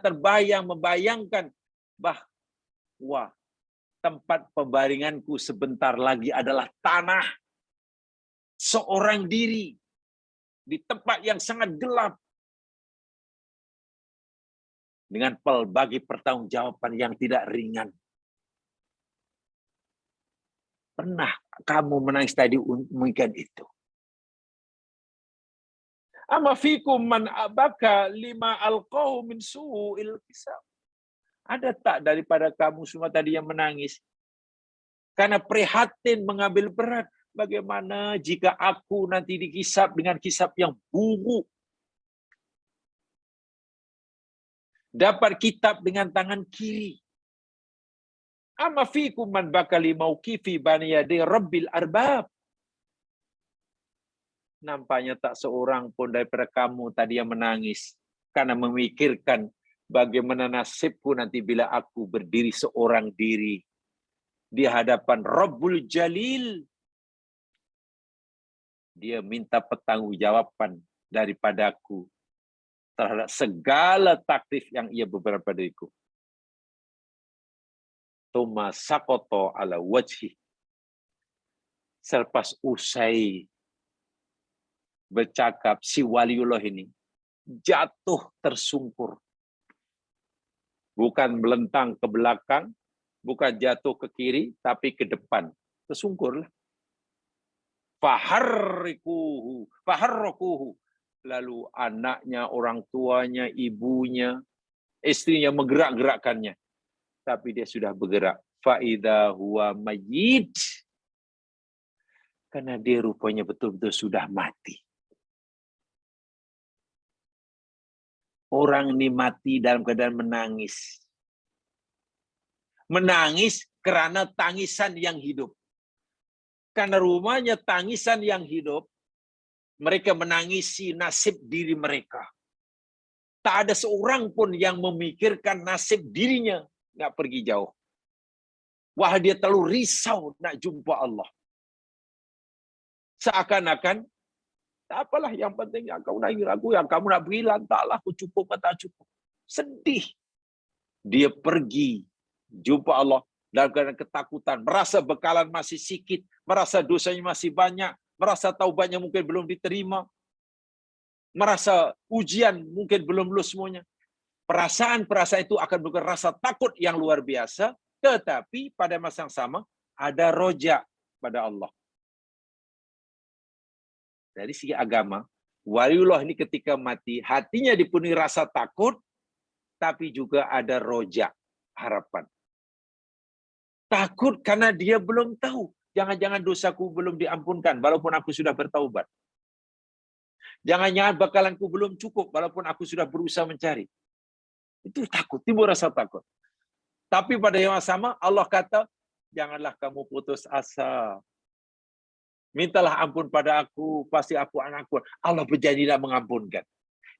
membayangkan bahwa tempat pembaringanku sebentar lagi adalah tanah, seorang diri di tempat yang sangat gelap, dengan pelbagai pertanggungjawaban yang tidak ringan. Pernah kamu menangis tadi mungkin itu? Ama fikum man abaka lima alqahu min su'il hisab. Ada tak daripada kamu semua tadi yang menangis karena prihatin mengambil berat? Bagaimana jika aku nanti dikisap dengan kisap yang buruk? Dapat kitab dengan tangan kiri. Ama fikum man bakali mauqifi bani yadi rabbil arbab. Nampaknya tak seorang pun daripada kamu tadi yang menangis karena memikirkan bagaimana nasibku nanti bila aku berdiri seorang diri di hadapan Rabbul Jalil. Dia minta pertanggungjawaban daripadaku terhadap segala taklif yang ia berikan padaku. Tuma sakoto ala wajhi. Selepas usai bercakap, si waliullah ini jatuh tersungkur. Bukan melentang ke belakang, bukan jatuh ke kiri, tapi ke depan. Tersungkurlah. Faharrakuhu. Lalu anaknya, orang tuanya, ibunya, istrinya menggerak-gerakkannya. Tapi dia sudah bergerak. Fa'idha huwa mayyit. Karena dia rupanya betul-betul sudah mati. Orang ini mati dalam keadaan menangis. Menangis karena tangisan yang hidup. Karena rumahnya tangisan yang hidup, mereka menangisi nasib diri mereka. Tak ada seorang pun yang memikirkan nasib dirinya, nggak pergi jauh. Wah, dia terlalu risau nak jumpa Allah. Seakan-akan, tak apalah, yang penting yang kau nangis aku, yang kamu nak bilang, taklah aku cukup atau tak cukup. Sedih. Dia pergi jumpa Allah dalam keadaan ketakutan, merasa bekalan masih sikit, merasa dosanya masih banyak, merasa taubatnya mungkin belum diterima, merasa ujian mungkin belum lulus semuanya. Perasaan-perasaan itu akan bukan rasa takut yang luar biasa, tetapi pada masa yang sama ada roja pada Allah. Dari segi agama, waliullah ini ketika mati, hatinya dipenuhi rasa takut, tapi juga ada roja, harapan. Takut karena dia belum tahu. Jangan-jangan dosaku belum diampunkan, walaupun aku sudah bertaubat. Jangan-jangan bakalanku belum cukup, walaupun aku sudah berusaha mencari. Itu takut, timbul rasa takut. Tapi pada yang sama, Allah kata, janganlah kamu putus asa. Mintalah ampun pada aku, pasti aku anakku. Allah berjanji nak mengampunkan.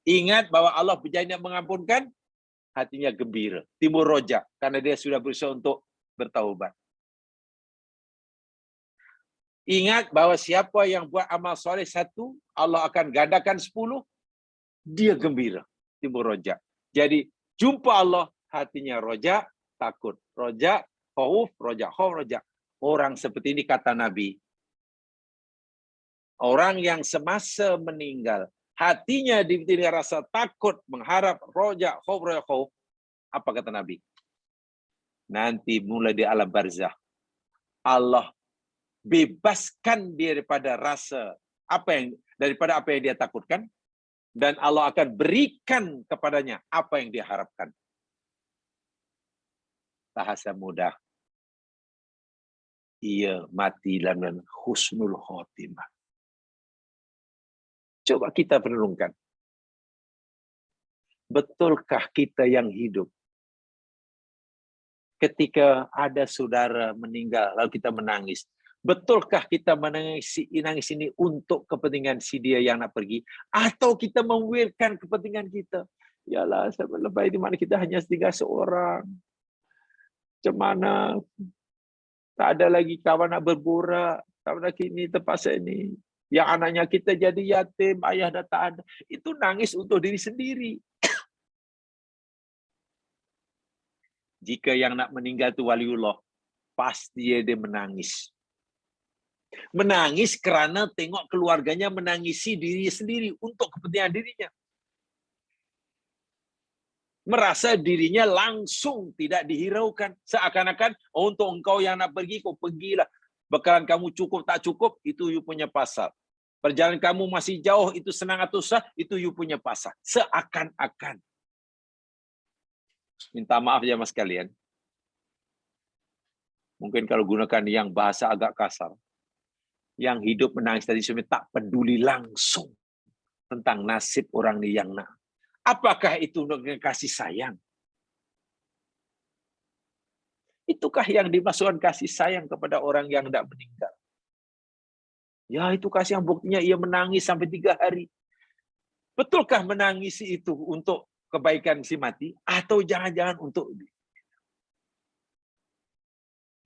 Ingat bahwa Allah berjanji nak mengampunkan, hatinya gembira, timbul roja, karena dia sudah berusaha untuk bertaubat. Ingat bahwa siapa yang buat amal soleh 1, Allah akan gandakan 10, dia gembira, timbul roja. Jadi jumpa Allah, hatinya roja, takut. Roja, khauf, roja, khauf, roja. Orang seperti ini kata Nabi, orang yang semasa meninggal, hatinya diberi rasa takut, mengharap, roja, khauf, roja, khauf. Apa kata Nabi? Nanti mulai di alam barzah, Allah bebaskan dia daripada rasa daripada apa yang dia takutkan, dan Allah akan berikan kepadanya apa yang dia harapkan. Bahasa mudah, ia mati dalam husnul khotimah. Coba kita renungkan. Betulkah kita yang hidup ketika ada saudara meninggal lalu kita menangis? Betulkah kita menangis ini untuk kepentingan si dia yang nak pergi, atau kita memikirkan kepentingan kita? Yalah, lebay di mana kita hanya tinggal seorang. Macam mana? Tak ada lagi kawan nak berborak. Tak ada lagi ini terpaksa ini. Yang anaknya kita jadi yatim, ayah dah tak ada. Itu nangis untuk diri sendiri. Jika yang nak meninggal itu waliullah, pasti dia menangis. Menangis kerana tengok keluarganya menangisi diri sendiri untuk kepentingan dirinya. Merasa dirinya langsung tidak dihiraukan. Seakan-akan, oh, untuk engkau yang nak pergi, kau pergilah. Bekalan kamu cukup tak cukup, itu you punya pasal. Perjalanan kamu masih jauh, itu senang atau susah, itu you punya pasal. Seakan-akan. Minta maaf ya mas kalian. Mungkin kalau gunakan yang bahasa agak kasar. Yang hidup menangis tadi sebenarnya tak peduli langsung tentang nasib orang yang nak. Apakah itu dengan kasih sayang? Itukah yang dimaksudkan kasih sayang kepada orang yang tidak meninggal? Ya, itu kasih yang buktinya ia menangis sampai 3 hari. Betulkah menangisi itu untuk kebaikan si mati? Atau jangan-jangan untuk...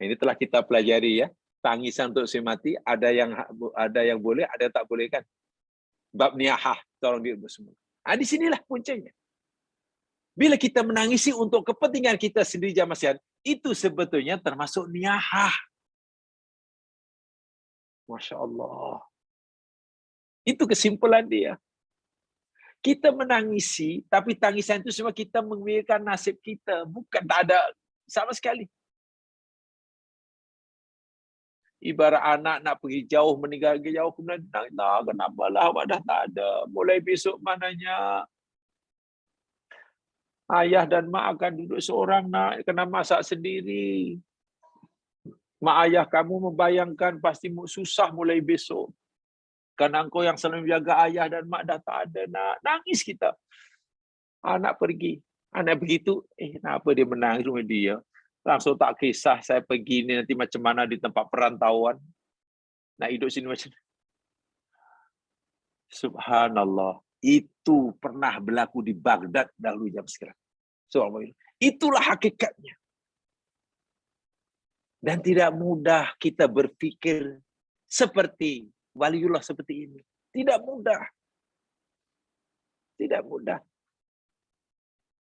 Ini telah kita pelajari ya. Tangisan untuk si mati, ada yang boleh, ada yang tak boleh kan? Bab niyahah, tolong dia semua. Di sinilah puncanya. Bila kita menangisi untuk kepentingan kita sendiri jamaah sekalian, itu sebetulnya termasuk niyahah. Masya Allah. Itu kesimpulan dia. Kita menangisi, tapi tangisan itu semua kita memikirkan nasib kita. Bukan, tak ada sama sekali. Ibarat anak nak pergi jauh, meninggal jauh, kemudian nah, kenapa lah awak dah tak ada. Mulai besok mananya ayah dan mak akan duduk seorang nak kena masak sendiri. Mak ayah kamu membayangkan pasti susah mulai besok. Karena engkau yang selalu menjaga ayah dan mak dah tak ada nak. Nangis kita. Anak pergi. Anak begitu, kenapa dia menangis rumah dia? Langsung tak kisah saya pergi ni nanti macam mana di tempat perantauan. Nak hidup sini macam mana? Subhanallah. Itu pernah berlaku di Baghdad dahulu jam sekarang. Itulah hakikatnya. Dan tidak mudah kita berpikir seperti waliullah seperti ini. Tidak mudah. Tidak mudah.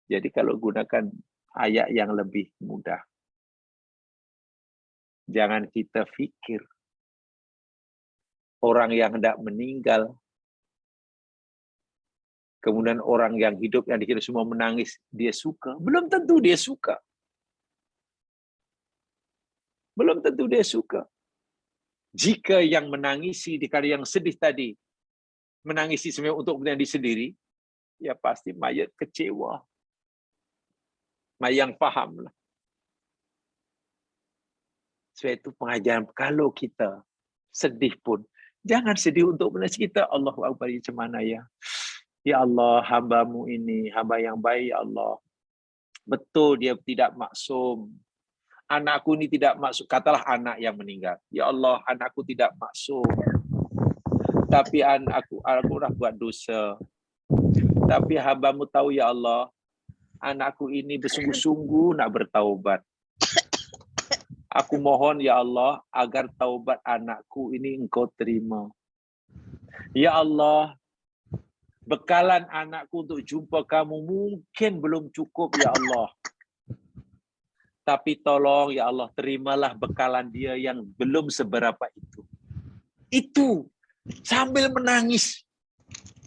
Jadi kalau gunakan ayat yang lebih mudah. Jangan kita fikir orang yang hendak meninggal, kemudian orang yang hidup yang dikira semua menangis, dia suka. Belum tentu dia suka. Belum tentu dia suka. Jika yang menangisi di kali yang sedih tadi, menangisi sebenarnya untuk kepentingan diri sendiri, ya pasti mayat kecewa. Mayat yang faham lah. Sebab itu pengajaran, kalau kita sedih pun, jangan sedih untuk menangis kita. Allahu Akbar, macam mana ya? Ya Allah, hamba-Mu ini, hamba yang baik, ya Allah. Betul dia tidak maksum. Anakku ini tidak maksum. Katalah anak yang meninggal. Ya Allah, anakku tidak maksum. Tapi aku dah buat dosa. Tapi hamba-Mu tahu, ya Allah, anakku ini bersungguh-sungguh nak bertaubat. Aku mohon, ya Allah, agar taubat anakku ini Engkau terima. Ya Allah, bekalan anakku untuk jumpa kamu mungkin belum cukup, ya Allah. Tapi tolong, ya Allah, terimalah bekalan dia yang belum seberapa itu. Itu, sambil menangis.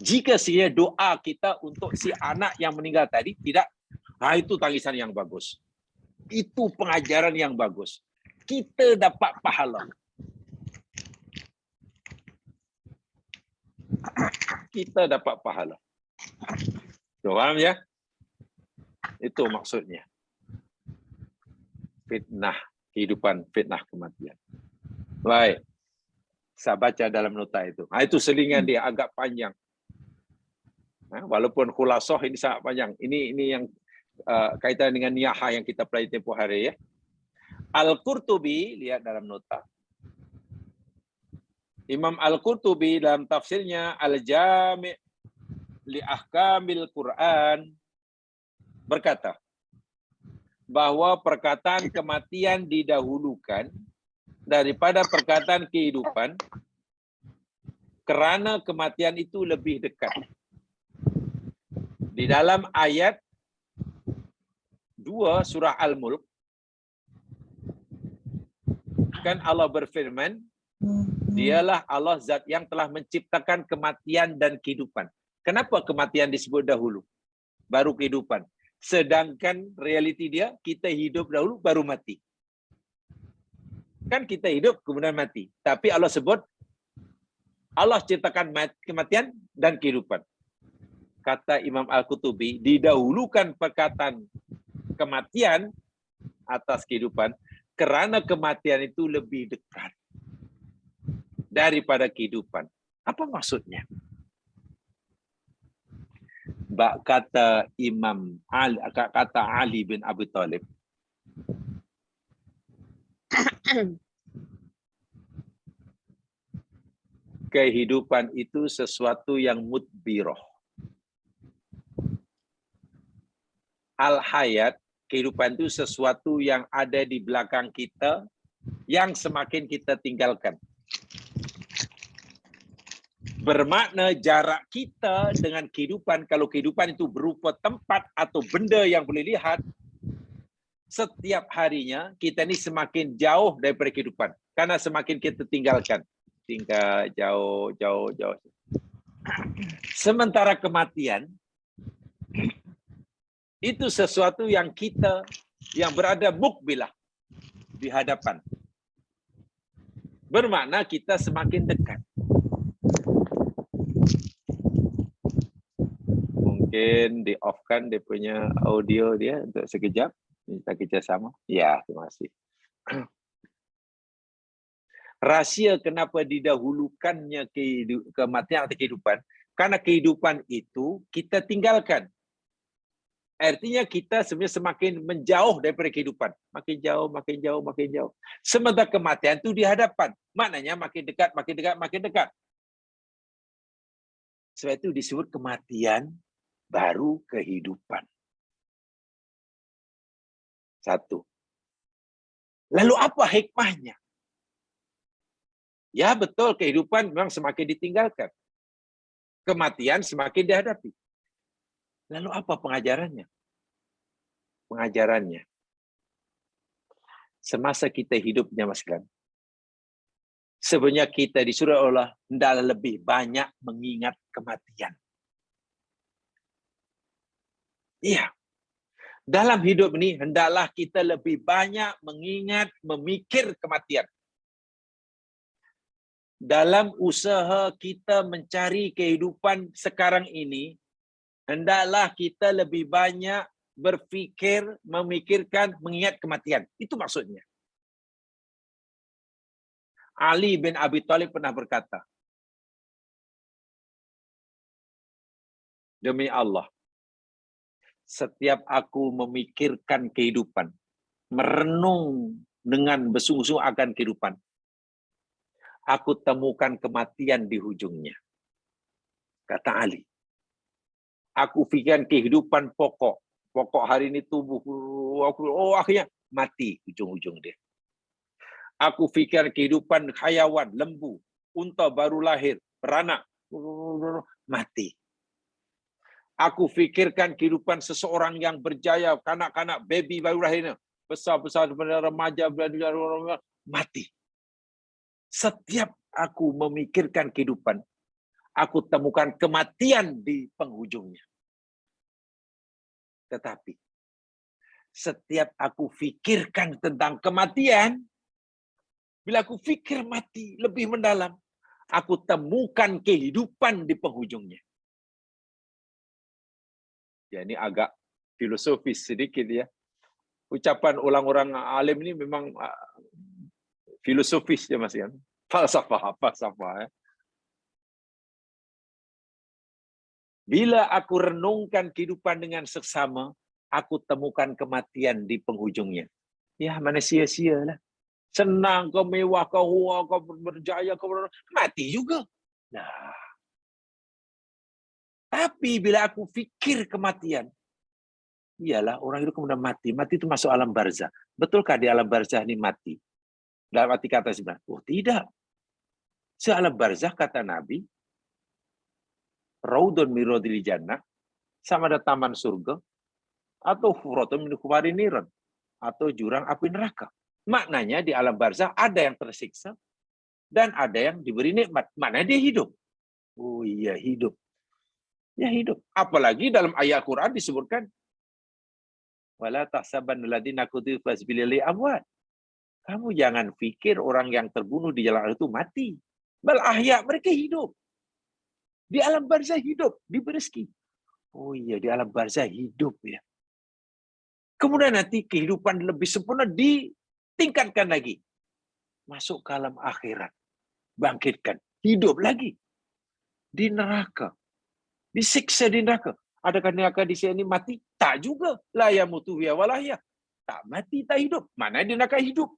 Jika sekiranya doa kita untuk si anak yang meninggal tadi, tidak, itu tangisan yang bagus. Itu pengajaran yang bagus. Kita dapat pahala. Kita dapat pahala. Faham ya? Itu maksudnya. Fitnah kehidupan, fitnah kematian. Baik. Saya baca dalam nota itu. Itu selingan dia agak panjang. Walaupun khulasoh ini sangat panjang. Ini yang kaitan dengan niyahah yang kita pelajari tempoh hari ya. Al-Qurtubi, lihat dalam nota. Imam Al-Qurtubi dalam tafsirnya Al-Jami' li Ahkamil Quran berkata bahwa perkataan kematian didahulukan daripada perkataan kehidupan Kerana kematian itu lebih dekat. Di dalam ayat 2 surah Al-Mulk, kan Allah berfirman, dialah Allah zat yang telah menciptakan kematian dan kehidupan. Kenapa kematian disebut dahulu? Baru kehidupan. Sedangkan realiti dia, kita hidup dahulu, baru mati. Kan kita hidup, kemudian mati. Tapi Allah sebut, Allah ciptakan kematian dan kehidupan. Kata Imam Al-Qutubi, didahulukan perkataan kematian atas kehidupan, kerana kematian itu lebih dekat daripada kehidupan. Apa maksudnya? Kata Imam Ali, kata Ali bin Abi Thalib, kehidupan itu sesuatu yang mudbirah. Al-hayat, kehidupan itu sesuatu yang ada di belakang kita, yang semakin kita tinggalkan. Bermakna jarak kita dengan kehidupan, kalau kehidupan itu berupa tempat atau benda yang boleh lihat, setiap harinya kita ini semakin jauh daripada kehidupan. Karena semakin kita tinggalkan. Tinggal jauh. Sementara kematian, itu sesuatu yang kita, yang berada mukbilah, di hadapan. Bermakna kita semakin dekat. Mungkin di-off-kan dia punya audio dia untuk sekejap. Kita kerjasama. Ya, terima kasih. Rahsia kenapa didahulukannya kematian atau kehidupan? Karena kehidupan itu kita tinggalkan. Artinya kita sebenarnya semakin menjauh daripada kehidupan. Makin jauh. Sementara kematian itu di hadapan. Maknanya makin dekat. Sebab itu disebut kematian baru kehidupan. Satu. Lalu apa hikmahnya? Ya betul, kehidupan memang semakin ditinggalkan. Kematian semakin dihadapi. Lalu apa pengajarannya? Pengajarannya, semasa kita hidupnya, Mas Glenn, sebenarnya kita disuruh Allah hendaklah lebih banyak mengingat kematian. Iya. Dalam hidup ini hendaklah kita lebih banyak mengingat, memikir kematian. Dalam usaha kita mencari kehidupan sekarang ini, hendaklah kita lebih banyak berfikir, memikirkan, mengingat kematian. Itu maksudnya. Ali bin Abi Thalib pernah berkata, demi Allah, setiap aku memikirkan kehidupan, merenung dengan bersungguh-sungguh akan kehidupan, aku temukan kematian di ujungnya. Kata Ali. Aku fikirkan kehidupan pokok. Pokok hari ini tumbuh. Akhirnya mati ujung-ujung dia. Aku fikirkan kehidupan hayawan, lembu. Unta baru lahir, beranak. Mati. Aku fikirkan kehidupan seseorang yang berjaya. Kanak-kanak, baby baru lahir. Besar-besar, remaja, mati. Setiap aku memikirkan kehidupan, aku temukan kematian di penghujungnya. Tetapi, setiap aku fikirkan tentang kematian, bila aku fikir mati lebih mendalam, aku temukan kehidupan di penghujungnya. Ya, ini agak filosofis sedikit ya. Ucapan orang-orang alim ini memang filosofis ya Mas kan. Falsafah ya. Bila aku renungkan kehidupan dengan seksama, aku temukan kematian di penghujungnya. Ya, mana sia-sia lah. Senang kau, mewah kau, hua kau, berjaya kau, mati juga. Nah. Tapi bila aku fikir kematian, iyalah orang itu kemudian mati. Mati itu masuk alam barzah. Betulkah di alam barzah ini mati? Dalam arti kata sebenarnya, oh tidak. Sealam barzah kata Nabi, raudun min riyadil jannah, sama ada taman surga, atau huratun min humarin niran, atau jurang api neraka. Maknanya di alam barzah ada yang tersiksa dan ada yang diberi nikmat. Maknanya dia hidup. Oh iya, hidup. Ya hidup. Apalagi dalam ayat Quran disebutkan wala tahsabanna alladziina qutilu fi sabilillahi amwat. Kamu jangan pikir orang yang terbunuh di jalan Allah itu mati. Bal ahya, mereka hidup. Di alam barzah hidup, diberi rezeki. Oh iya, di alam barzah hidup ya. Kemudian nanti kehidupan lebih sempurna ditingkatkan lagi. Masuk ke alam akhirat. Bangkitkan. Hidup lagi. Di neraka. Disiksa di neraka. Adakah neraka di sini mati? Tak juga. La yamutu fiha wa la yahya. Tak mati, tak hidup. Mana di neraka hidup?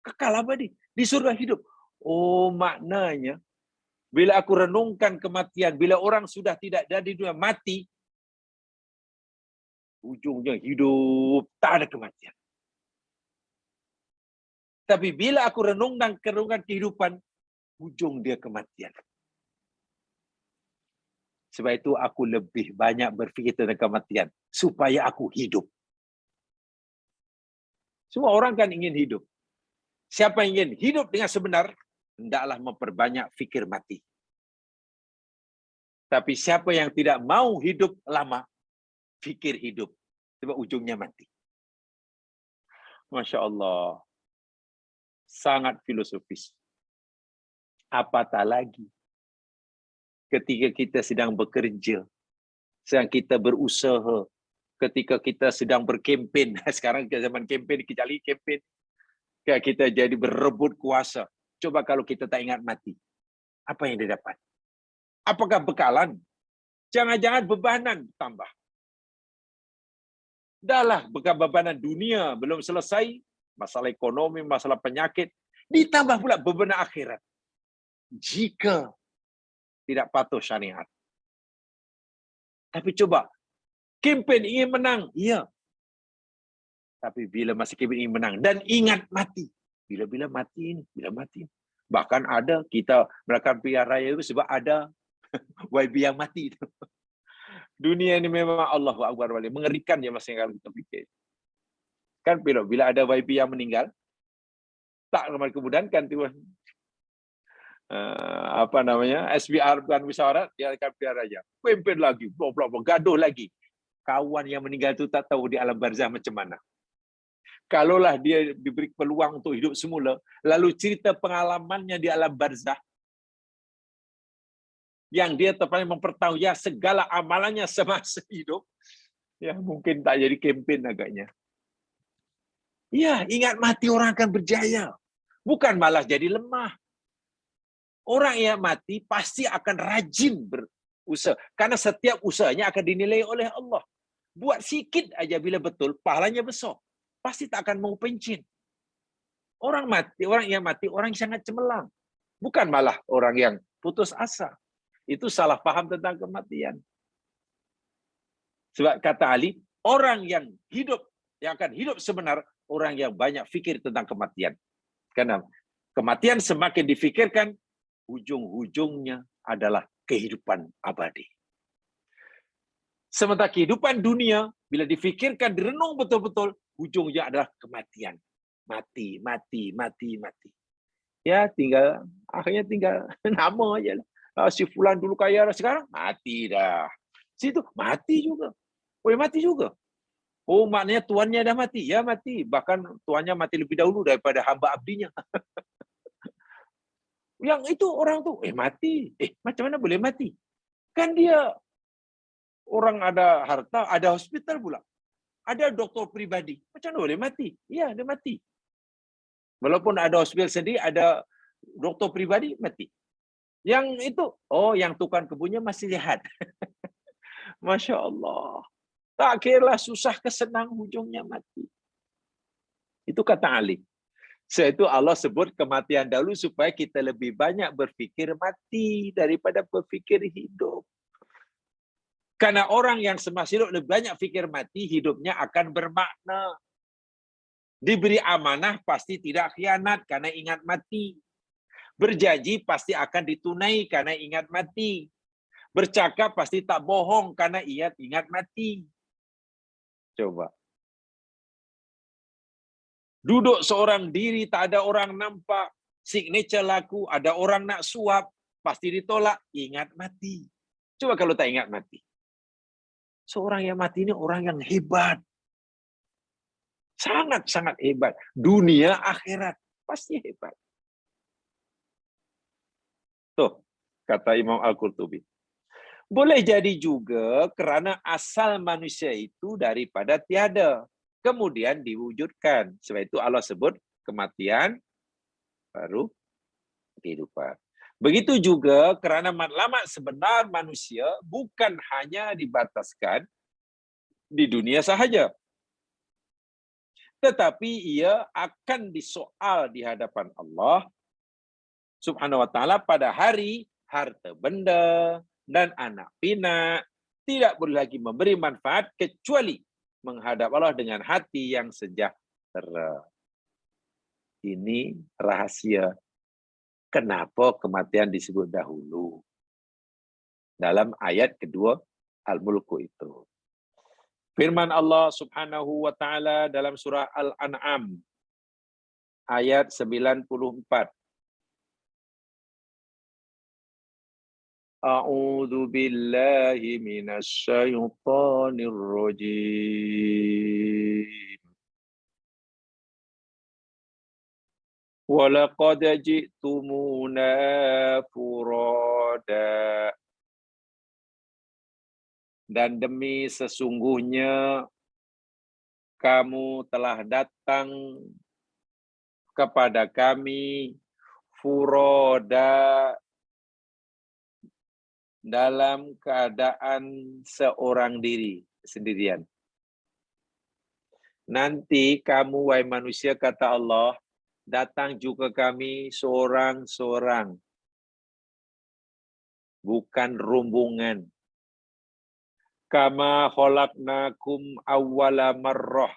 Kekal abadi. Di surga hidup. Oh, maknanya bila aku renungkan kematian, bila orang sudah tidak ada di dunia mati, ujungnya hidup, tak ada kematian. Tapi bila aku renungkan kehidupan, ujung dia kematian. Sebab itu aku lebih banyak berfikir tentang kematian, supaya aku hidup. Semua orang kan ingin hidup. Siapa yang ingin hidup dengan sebenar, hendaklah memperbanyak fikir mati. Tapi siapa yang tidak mau hidup lama, fikir hidup. Sebab ujungnya mati. Masya Allah. Sangat filosofis. Apatah lagi ketika kita sedang bekerja, sedang kita berusaha, ketika kita sedang berkempen. Sekarang zaman kempen, kita lagi kempen. Kita jadi berebut kuasa. Coba kalau kita tak ingat mati. Apa yang dia dapat? Apakah bekalan? Jangan-jangan bebanan tambah. Dahlah bebanan dunia belum selesai, masalah ekonomi, masalah penyakit, ditambah pula beban akhirat. Jika tidak patuh syariat. Tapi coba, kempen ingin menang, iya. Tapi bila masih kempen ingin menang dan ingat mati, bila mati ini, bila mati. Bahkan ada kita melakukan pilihan raya itu sebab ada YB yang mati itu. Dunia ini memang Allahu Akbar, mengerikan ya masing kalau kita fikir. Kan bila ada YB yang meninggal, tak kemudian kan tuan SBR bukan musyawarah, dia akan pilihan raja. Pimpin lagi, blok gaduh lagi. Kawan yang meninggal itu tak tahu di alam barzah macam mana. Kalaulah dia diberi peluang untuk hidup semula, lalu cerita pengalamannya di alam barzah, yang dia terpaling mempertahu ya segala amalannya semasa hidup, ya mungkin tak jadi kempen agaknya. Ya, ingat mati orang akan berjaya. Bukan malah jadi lemah. Orang yang mati pasti akan rajin berusaha. Karena setiap usahanya akan dinilai oleh Allah. Buat sikit aja bila betul, pahalanya besar. Pasti tak akan mau pencin. Orang yang mati, orang yang sangat cemerlang. Bukan malah orang yang putus asa. Itu salah paham tentang kematian. Sebab kata Ali, orang yang akan hidup sebenar, orang yang banyak fikir tentang kematian. Karena kematian semakin difikirkan, ujung-ujungnya adalah kehidupan abadi. Sementara kehidupan dunia, bila difikirkan, direnung betul-betul, ujungnya adalah kematian. Mati. Ya, akhirnya tinggal nama aja lah. Si fulan dulu kaya, sekarang mati dah. Situ mati juga. Oh, mati juga. Oh, maknanya tuannya dah mati. Ya, mati. Bahkan tuannya mati lebih dahulu daripada hamba abdinya. Yang itu orang tuh, mati. Macam mana boleh mati? Kan dia orang ada harta, ada hospital pula. Ada doktor pribadi. Macam mana boleh mati? Ya, dia mati. Walaupun ada hospital sendiri, ada doktor pribadi, mati. Yang itu, yang tukang kebunnya masih sehat. Masya Allah. Tak kira susah kesenang, ujungnya mati. Itu kata Ali. Sebab itu Allah sebut kematian dahulu supaya kita lebih banyak berfikir mati daripada berfikir hidup. Karena orang yang semasa hidup lebih banyak fikir mati, hidupnya akan bermakna. Diberi amanah pasti tidak khianat karena ingat mati. Berjanji pasti akan ditunai karena ingat mati. Bercakap pasti tak bohong karena ia ingat mati. Coba. Duduk seorang diri, tak ada orang nampak. Signature laku, ada orang nak suap, pasti ditolak, ingat mati. Coba kalau tak ingat mati. Seorang yang mati ini orang yang hebat. Sangat-sangat hebat. Dunia akhirat, pasti hebat. Tuh, kata Imam Al-Qurtubi. Boleh jadi juga kerana asal manusia itu daripada tiada. Kemudian diwujudkan. Sebab itu Allah sebut kematian baru kehidupan. Begitu juga kerana matlamat sebenar manusia bukan hanya dibataskan di dunia sahaja. Tetapi ia akan disoal di hadapan Allah Subhanahu wa taala pada hari harta benda dan anak pinak tidak boleh lagi memberi manfaat kecuali menghadap Allah dengan hati yang sejahtera. Ini rahasia kenapa kematian disebut dahulu. Dalam ayat kedua Al-Mulku itu. Firman Allah Subhanahu wa taala dalam surah Al-An'am ayat 94. A'udzu billahi minasy syaithanir rajim. Wa laqad ji'tumuna furada. Dan demi sesungguhnya kamu telah datang kepada kami furoda dalam keadaan seorang diri, sendirian. Nanti kamu, wahai manusia, kata Allah, datang juga kami seorang-seorang, bukan rombongan. Kama khalaqnakum awwala marrah.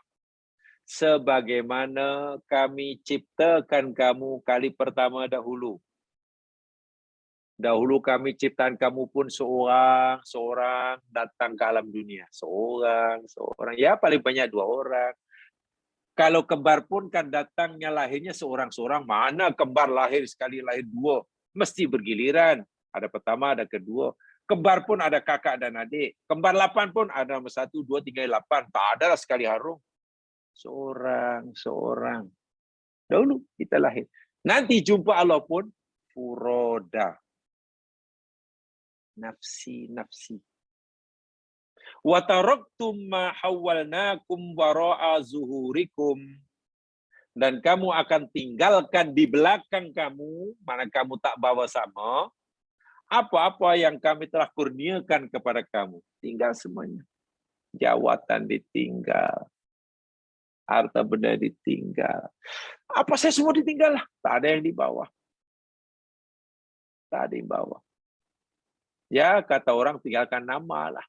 Sebagaimana kami ciptakan kamu kali pertama dahulu. Dahulu kami ciptakan kamu pun seorang datang ke alam dunia. Seorang. Ya paling banyak 2 orang. Kalau kembar pun kan datangnya lahirnya seorang-seorang. Mana kembar lahir sekali lahir 2? Mesti bergiliran. Ada pertama, ada kedua. Kembar pun ada kakak dan adik. Kembar 8 pun ada 1, 2, 3, 8. Tak ada sekali harung. Seorang. Dahulu kita lahir. Nanti jumpa Allah pun furoda. Nafsi. Wa taraktum ma hawalnakum wara'a zuhurikum. Dan kamu akan tinggalkan di belakang kamu, mana kamu tak bawa sama, apa-apa yang kami telah kurniakan kepada kamu. Tinggal semuanya. Jawatan ditinggal. Harta benda ditinggal. Apa saya semua ditinggal lah. Tak ada yang dibawa. Tak ada yang bawa. Ya, kata orang tinggalkan nama lah.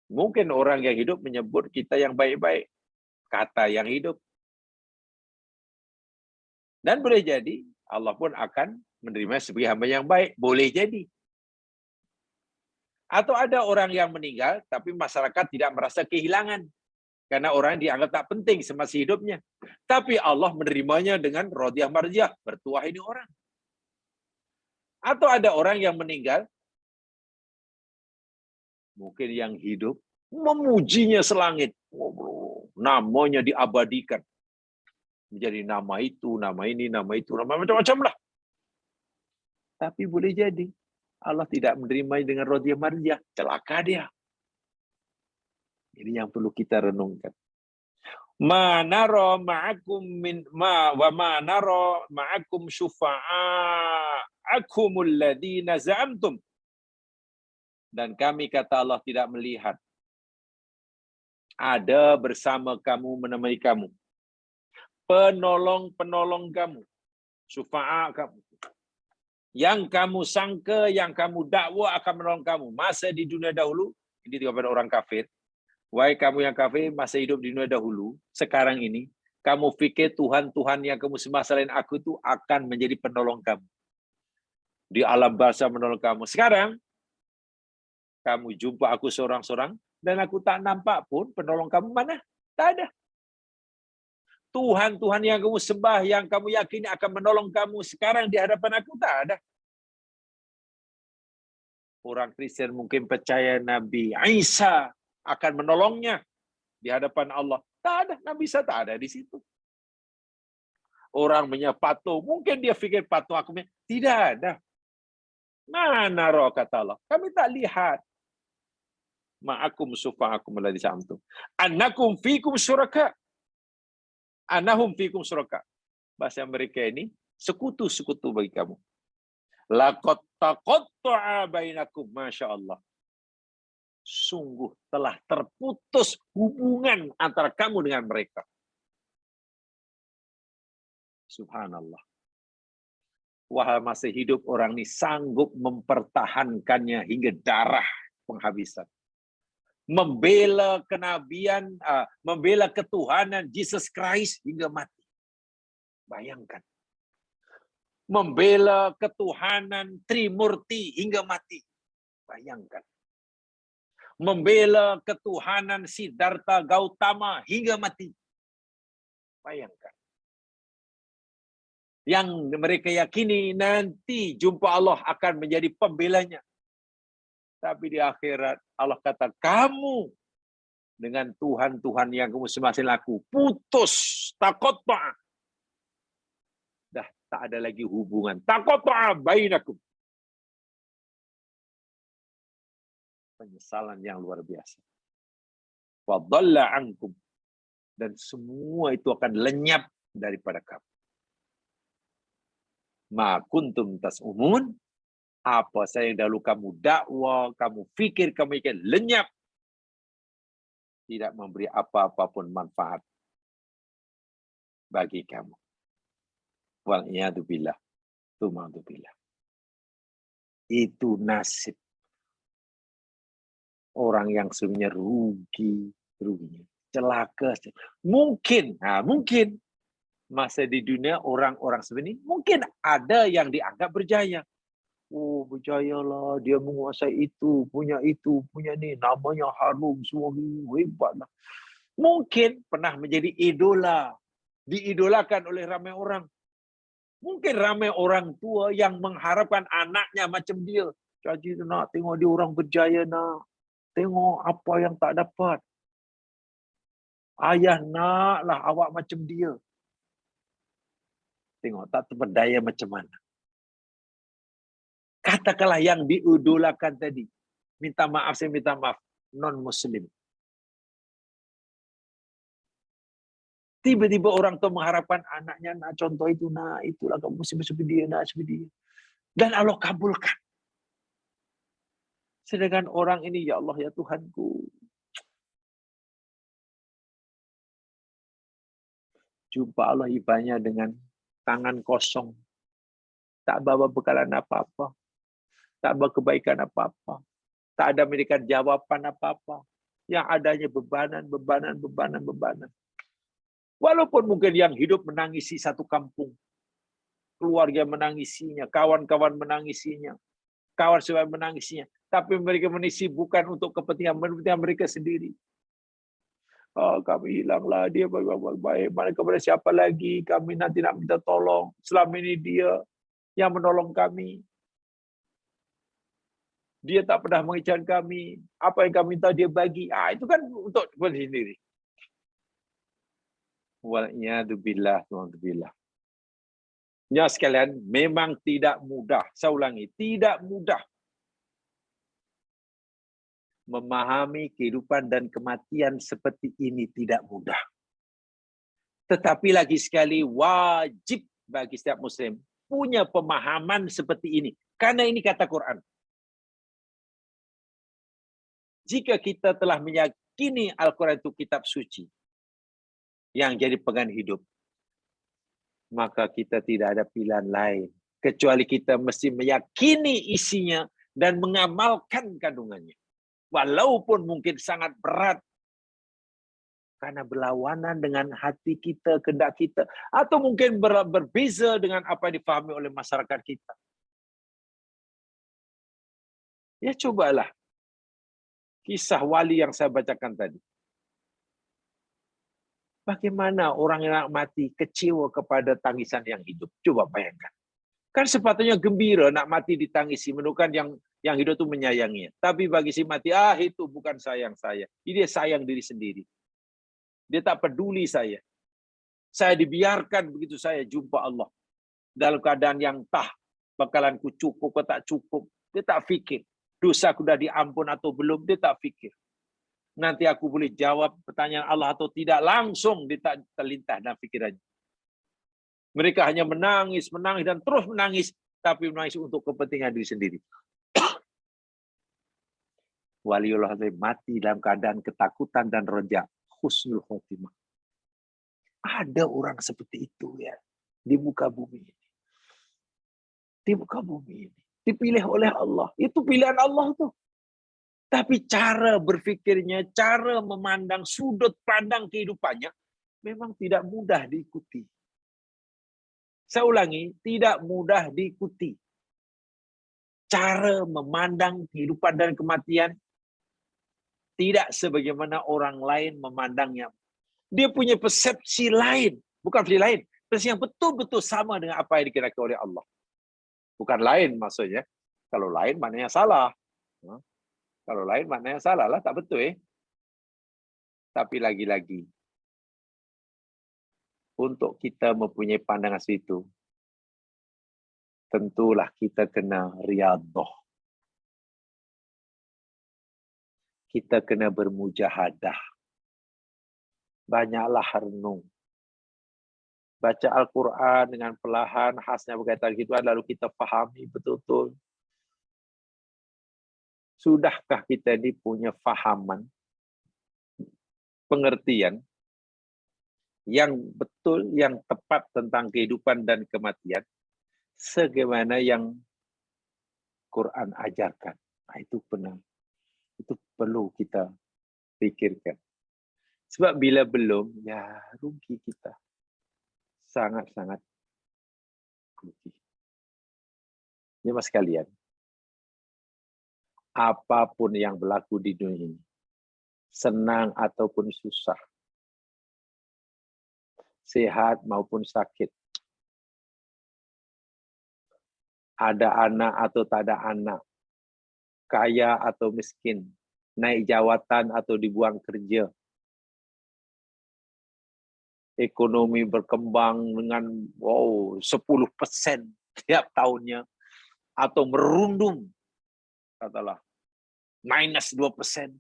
Mungkin orang yang hidup menyebut kita yang baik-baik. Kata yang hidup. Dan boleh jadi Allah pun akan menerima sebagai hamba yang baik. Boleh jadi. Atau ada orang yang meninggal, tapi masyarakat tidak merasa kehilangan. Karena orang dianggap tak penting semasa hidupnya. Tapi Allah menerimanya dengan radhiyah mardiyah. Bertuah ini orang. Atau ada orang yang meninggal, mungkin yang hidup, memujinya selangit. Namanya diabadikan. Menjadi nama itu, nama ini, nama itu, nama macam-macam lah. Tapi boleh jadi Allah tidak menerimanya dengan radhiyah mardiyah. Celaka dia. Ini yang perlu kita renungkan. Ma nara ma'akum min ma wa ma nara ma'akum syufa'akumul ladina za'amtum. Dan kami, kata Allah, tidak melihat ada bersama kamu, menemani kamu, penolong-penolong kamu, syufa'a kamu, yang kamu sangka, yang kamu dakwa akan menolong kamu masa di dunia dahulu. Ini kepada orang kafir. Wahai kamu yang kafir, masa hidup di dunia dahulu, sekarang ini, kamu fikir Tuhan-Tuhan yang kamu sembah selain aku itu akan menjadi penolong kamu. Di alam bahasa menolong kamu. Sekarang, Kamu jumpa aku seorang-seorang, dan aku tak nampak pun penolong kamu mana? Tak ada. Tuhan-Tuhan yang kamu sembah, yang kamu yakini akan menolong kamu sekarang di hadapan aku, tak ada. Orang Kristen mungkin percaya Nabi Isa akan menolongnya di hadapan Allah. Tak ada, Nabi Isa tak ada di situ. Orang patung, mungkin dia fikir patung aku. Tidak ada. Mana roh kata Allah? Kami tak lihat. Ma'akum sufa'akum alladhi za'amtum. Annakum fikum syuraka. Anahum fikum syuraka. Bahasa mereka ini sekutu-sekutu bagi kamu. Laqad taqatta'a bainakum, Masya Allah. Sungguh telah terputus hubungan antara kamu dengan mereka. Subhanallah. Wahai masih hidup orang ini sanggup mempertahankannya hingga darah penghabisan. Membela kenabian, membela ketuhanan Jesus Christ hingga mati. Bayangkan. Membela ketuhanan Trimurti hingga mati. Bayangkan. Membela ketuhanan Siddhartha Gautama hingga mati. Bayangkan. Yang mereka yakini nanti jumpa Allah akan menjadi pembelanya. Tapi di akhirat Allah kata, kamu dengan Tuhan-Tuhan yang kamu sembah aku putus, taqatta'a. Dah tak ada lagi hubungan. Taqatta'a bainakum. Penyesalan yang luar biasa. Wa dhalla ankum. Dan semua itu akan lenyap daripada kamu. Ma kuntum tas'umun. Apa saya yang dahulu kamu dakwa, kamu fikir, kamu ikan lenyap. Tidak memberi apa-apa pun manfaat bagi kamu. Wal'iyadzubillah. Tumadzubillah. Itu nasib orang yang sebenarnya ruginya, celaka. Mungkin masa di dunia orang-orang sebenarnya mungkin ada yang dianggap berjaya. Oh, berjayalah, dia menguasai itu, punya ni, namanya harum, semua hebatlah. Mungkin pernah menjadi idola, diidolakan oleh ramai orang. Mungkin ramai orang tua yang mengharapkan anaknya macam dia. Jadi nak tengok dia orang berjaya nak. Tengok apa yang tak dapat. Ayah naklah awak macam dia. Tengok tak terpedaya macam mana. Katakanlah yang diidolakan tadi. Minta maaf, saya minta maaf. Non-Muslim. Tiba-tiba orang tua mengharapkan anaknya, nak contoh itu, nak itulah kamu seperti dia, nak seperti dia. Dan Allah kabulkan. Sedangkan orang ini, ya Allah, ya Tuhanku. Jumpa Allah ibanya dengan tangan kosong. Tak bawa bekalan apa-apa. Tak bawa kebaikan apa-apa. Tak ada memberikan jawaban apa-apa. Yang adanya bebanan. Walaupun mungkin yang hidup menangisi satu kampung. Keluarga menangisinya. Kawan-kawan menangisinya. Kawan sebab menangisinya. Tapi mereka menisi bukan untuk kepentingan mereka sendiri. Oh, kami hilanglah dia baik. Mana kepada siapa lagi? Kami nanti nak minta tolong. Selama ini dia yang menolong kami. Dia tak pernah mengizinkan kami. Apa yang kami minta dia bagi. Itu kan untuk diri sendiri. Wal'iyadzubillah. Ya sekalian, memang tidak mudah. Saya ulangi, tidak mudah memahami kehidupan dan kematian seperti ini, tidak mudah. Tetapi lagi sekali, wajib bagi setiap Muslim punya pemahaman seperti ini. Karena ini kata Quran. Jika kita telah meyakini Al-Quran itu kitab suci yang jadi pegangan hidup, maka kita tidak ada pilihan lain. Kecuali kita mesti meyakini isinya dan mengamalkan kandungannya. Walaupun mungkin sangat berat. Karena berlawanan dengan hati kita, kehendak kita. Atau mungkin berbeza dengan apa yang difahami oleh masyarakat kita. Ya cobalah. Kisah wali yang saya bacakan tadi. Bagaimana orang yang mati kecewa kepada tangisan yang hidup? Coba bayangkan. Kan sepatutnya gembira nak mati ditangisi, menunjukkan yang hidup itu menyayanginya. Tapi bagi si mati, itu bukan sayang saya. Dia sayang diri sendiri. Dia tak peduli saya. Saya dibiarkan begitu saya jumpa Allah. Dalam keadaan yang bakalanku cukup atau tak cukup. Dia tak fikir. Dosaku dah diampun atau belum, dia tak fikir. Nanti aku boleh jawab pertanyaan Allah atau tidak, langsung dia tak terlintas dalam fikirannya. Mereka hanya menangis dan terus menangis, tapi menangis untuk kepentingan diri sendiri. Waliullah mati dalam keadaan ketakutan dan roja, husnul khotimah. Ada orang seperti itu ya di muka bumi ini. Di muka bumi ini. Dipilih oleh Allah. Itu pilihan Allah tuh. Tapi cara berfikirnya, cara memandang sudut pandang kehidupannya memang tidak mudah diikuti. Saya ulangi, tidak mudah diikuti. Cara memandang kehidupan dan kematian tidak sebagaimana orang lain memandangnya. Dia punya persepsi lain, bukan persepsi lain, persepsi yang betul-betul sama dengan apa yang dikirakan oleh Allah. Bukan lain maksudnya. Kalau lain maknanya salah. Kalau lain maknanya salah lah, tak betul. Tapi lagi-lagi, untuk kita mempunyai pandangan situ, tentulah kita kena riyadhah. Kita kena bermujahadah. Banyaklah renung. Baca Al-Quran dengan perlahan, khasnya berkaitan gituan, lalu kita fahami betul-betul. Sudahkah kita ini punya fahaman, pengertian yang betul, yang tepat tentang kehidupan dan kematian, sebagaimana yang Quran ajarkan? Nah, itu benar. Itu perlu kita pikirkan. Sebab bila belum, ya rugi kita. Sangat-sangat rugi. Ya mas sekalian, apapun yang berlaku di dunia ini, senang ataupun susah, sehat maupun sakit, ada anak atau tak ada anak, kaya atau miskin, naik jawatan atau dibuang kerja, ekonomi berkembang dengan 10% tiap tahunnya, atau merundum, katalah minus 2%.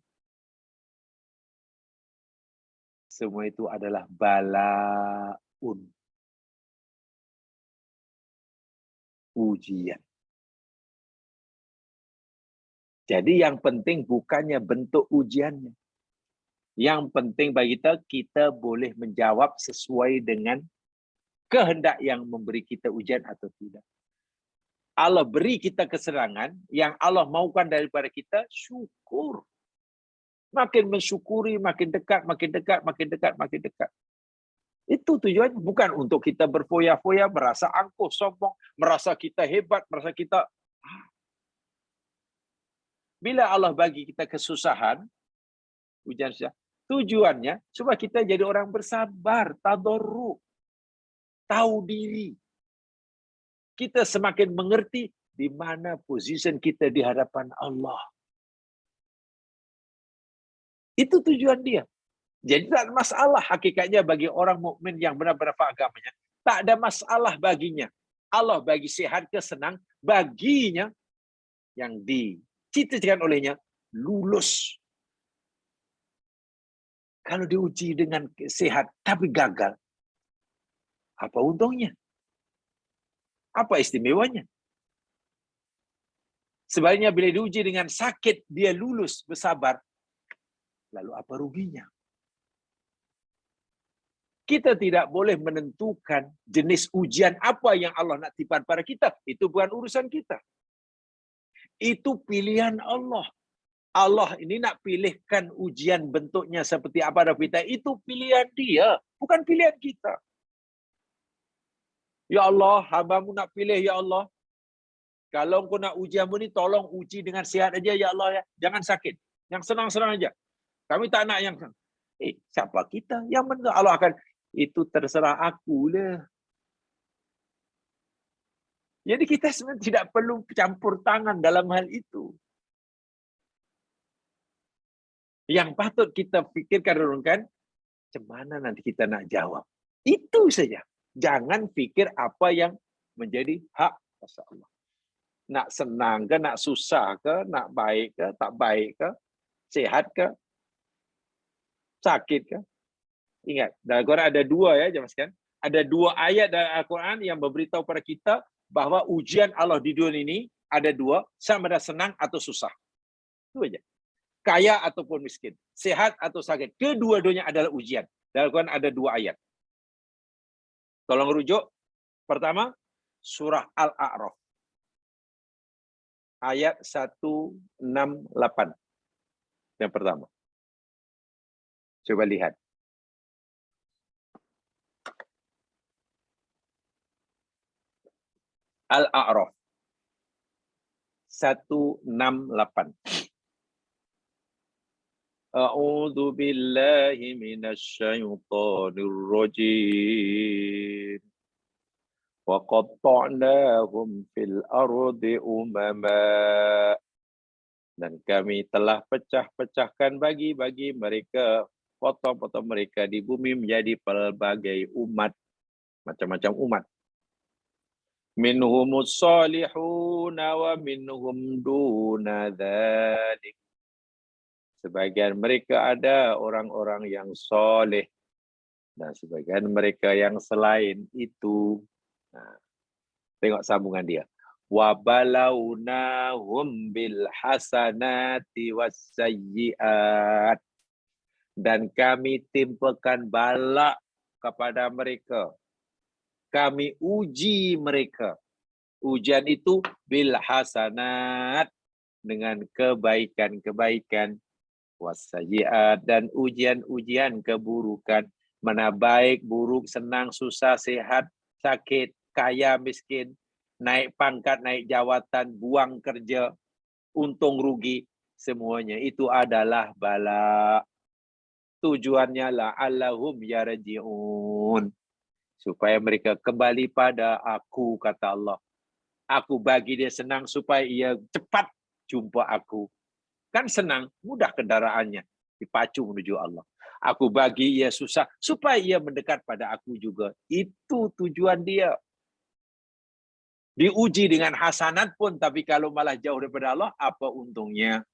Semua itu adalah balaun, ujian. Jadi yang penting bukannya bentuk ujiannya. Yang penting bagi kita boleh menjawab sesuai dengan kehendak yang memberi kita ujian atau tidak. Allah beri kita kesenangan, yang Allah maukan daripada kita, syukur. Makin mensyukuri, makin dekat, makin dekat, makin dekat, makin dekat. Itu tujuannya, bukan untuk kita berfoya-foya, merasa angkuh, sombong, merasa kita hebat, merasa kita... Bila Allah bagi kita kesusahan, ujian susah, tujuannya supaya kita jadi orang bersabar, tadarruk, tahu diri. Kita semakin mengerti di mana posisi kita di hadapan Allah. Itu tujuan dia. Jadi tak ada masalah hakikatnya bagi orang mukmin yang benar-benar faham agamanya. Tak ada masalah baginya. Allah bagi sehat ke senang, baginya yang dicita-citakan olehnya lulus. Kalau diuji dengan sehat tapi gagal, apa untungnya? Apa istimewanya? Sebaliknya bila diuji dengan sakit, dia lulus, bersabar, lalu apa ruginya? Kita tidak boleh menentukan jenis ujian apa yang Allah nak tipan pada kita. Itu bukan urusan kita. Itu pilihan Allah. Allah ini nak pilihkan ujian bentuknya seperti apa pada kita. Itu pilihan dia, bukan pilihan kita. Ya Allah, hamba-Mu nak pilih, ya Allah. Kalau Engkau nak uji hamba ni, tolong uji dengan sihat aja, ya Allah. Ya. Jangan sakit. Yang senang-senang aja. Kami tak nak yang siapa kita? Yang benar Allah akan, itu terserah aku lah. Jadi kita sebenarnya tidak perlu campur tangan dalam hal itu. Yang patut kita pikirkan, renungkan, macam mana nanti kita nak jawab. Itu saja. Jangan pikir apa yang menjadi hak Allah. Nak senang ke, nak susah ke, nak baik ke, tak baik ke, sehat ke, sakit ke. Ingat, dalam Al-Quran ada dua ya, jemaah sekalian. Ada dua ayat dalam Al-Quran yang memberitahu pada kita bahawa ujian Allah di dunia ini ada dua, sama ada senang atau susah. Itu aja. Kaya ataupun miskin, sehat atau sakit. Kedua-duanya adalah ujian. Dalam Al-Quran ada dua ayat. Tolong rujuk. Pertama, surah Al-A'raf. Ayat 168. Yang pertama. Coba lihat. Al-A'raf 168. A'udzu billahi minasyaitonir rajim. Wa qatta'nahum fil ardi umama. Dan kami telah pecah-pecahkan bagi mereka, potong-potong mereka di bumi menjadi pelbagai umat, macam-macam umat. Minhumus salihuna wa minhum duna dzalik. Sebagian mereka ada orang-orang yang soleh dan sebagian mereka yang selain itu. Nah, tengok sambungan dia. Wa balawnahum bil hasanati was sayyiat. Dan kami timpakan bala kepada mereka. Kami uji mereka. Ujian itu bil hasanat, dengan kebaikan-kebaikan, wasayyiat, dan ujian-ujian keburukan. Mana baik, buruk, senang, susah, sehat, sakit, kaya, miskin, naik pangkat, naik jawatan, buang kerja, untung rugi, semuanya itu adalah bala. Tujuannya la'allahum yarji'un, supaya mereka kembali pada aku, kata Allah. Aku bagi dia senang supaya ia cepat jumpa aku. Kan senang, mudah kendaraannya, dipacu menuju Allah. Aku bagi ia susah supaya ia mendekat pada aku juga. Itu tujuan dia. Diuji dengan hasanat pun, tapi kalau malah jauh daripada Allah, apa untungnya?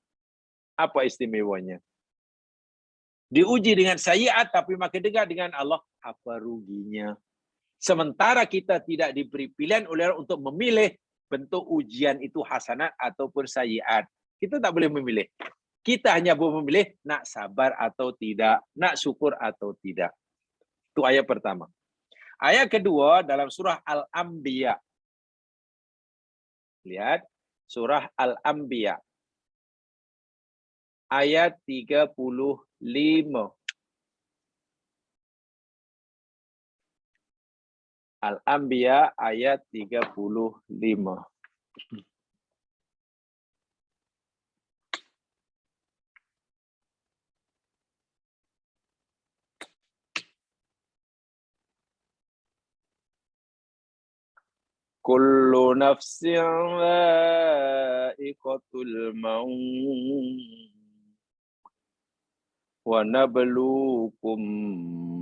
Apa istimewanya? Diuji dengan sayyiat, tapi makin dekat dengan Allah, apa ruginya? Sementara kita tidak diberi pilihan oleh Allah untuk memilih bentuk ujian itu hasanat ataupun sayyiat. Kita tak boleh memilih. Kita hanya boleh memilih nak sabar atau tidak, nak syukur atau tidak. Itu ayat pertama. Ayat kedua dalam surah Al-Anbiya. Lihat, surah Al-Anbiya. Ayat 35. Al-Anbiya ayat 35. Kullu nafsin dha'iqatul maut wa nabluukum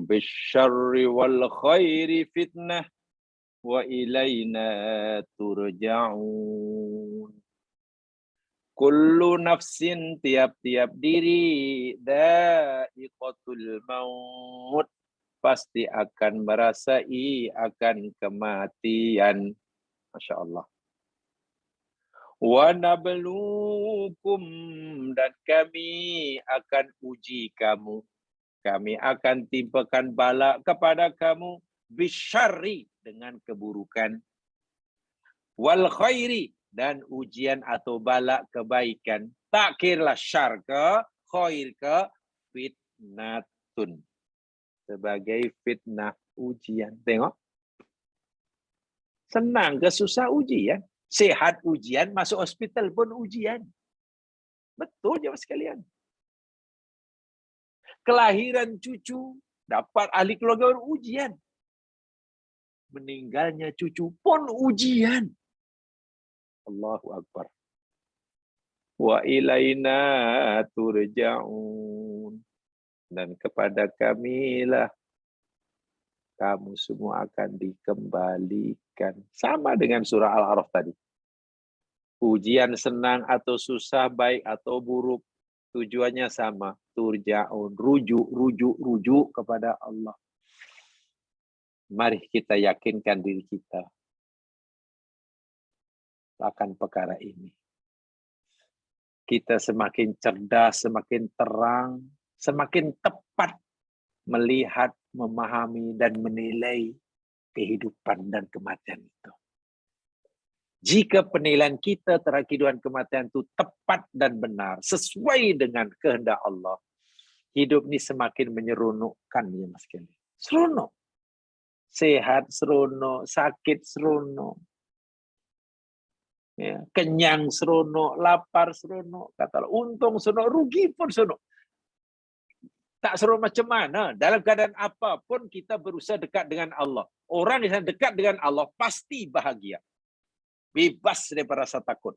bisyarri wal khairi fitnah wa ilaina turja'un. Kullu nafsin, tiap-tiap diri, dha'iqatul maut, pasti akan merasai akan kematian. Masya Allah. Wa nabluukum, dan kami akan uji kamu. Kami akan timpakan bala kepada kamu, bisyarri, dengan keburukan, wal khairi, dan ujian atau bala kebaikan. Tak kiralah syar ke, khair ke, fitnatun, sebagai fitnah, ujian. Tengok. Senang ke susah ujian. Sehat ujian, masuk hospital pun ujian. Betul jemaah sekalian. Kelahiran cucu, dapat ahli keluarga ujian. Meninggalnya cucu pun ujian. Allahu Akbar. Wa ilaina turja'un. Dan kepada kamilah kamu semua akan dikembalikan. Sama dengan surah Al-A'raf tadi. Ujian senang atau susah, baik atau buruk, tujuannya sama. Turja'un, rujuk kepada Allah. Mari kita yakinkan diri kita akan perkara ini. Kita semakin cerdas, semakin terang, semakin tepat melihat, memahami, dan menilai kehidupan dan kematian itu. Jika penilaian kita terhadap kehidupan kematian itu tepat dan benar, sesuai dengan kehendak Allah, hidup ini semakin menyeronokkan, ya Mas Kelly. Seronok. Sehat seronok, sakit seronok. Ya, kenyang seronok, lapar seronok, kata Allah. Untung seronok, rugi pun seronok. Tak seronok macam mana, dalam keadaan apapun kita berusaha dekat dengan Allah. Orang yang dekat dengan Allah pasti bahagia. Bebas daripada rasa takut.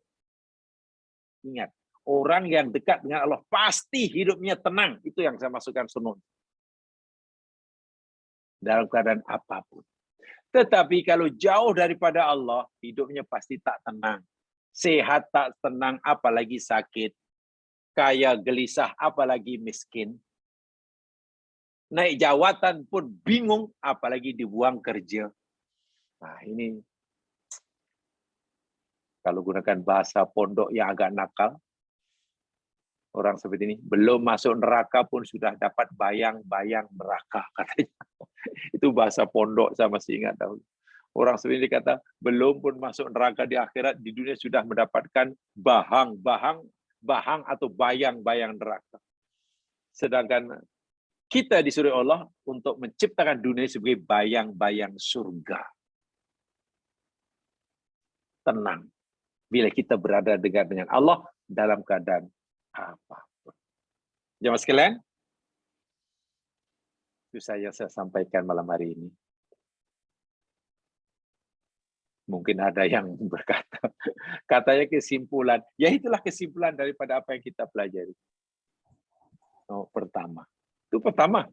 Ingat, orang yang dekat dengan Allah pasti hidupnya tenang. Itu yang saya masukkan seronok. Dalam keadaan apapun. Tetapi kalau jauh daripada Allah, hidupnya pasti tak tenang. Sehat tak tenang, apalagi sakit. Kaya gelisah, apalagi miskin. Naik jawatan pun bingung, apalagi dibuang kerja. Nah ini, kalau gunakan bahasa pondok yang agak nakal, orang seperti ini, belum masuk neraka pun sudah dapat bayang-bayang neraka, katanya. Itu bahasa pondok, saya masih ingat dahulu. Orang seperti ini kata, belum pun masuk neraka di akhirat, di dunia sudah mendapatkan bahang atau bayang-bayang neraka. Sedangkan kita disuruh Allah untuk menciptakan dunia sebagai bayang-bayang surga. Tenang. Bila kita berada dekat dengan Allah dalam keadaan apapun. Jemaah sekalian, itu saya sampaikan malam hari ini. Mungkin ada yang berkata, katanya kesimpulan. Ya itulah kesimpulan daripada apa yang kita pelajari. Oh, pertama. Itu pertama.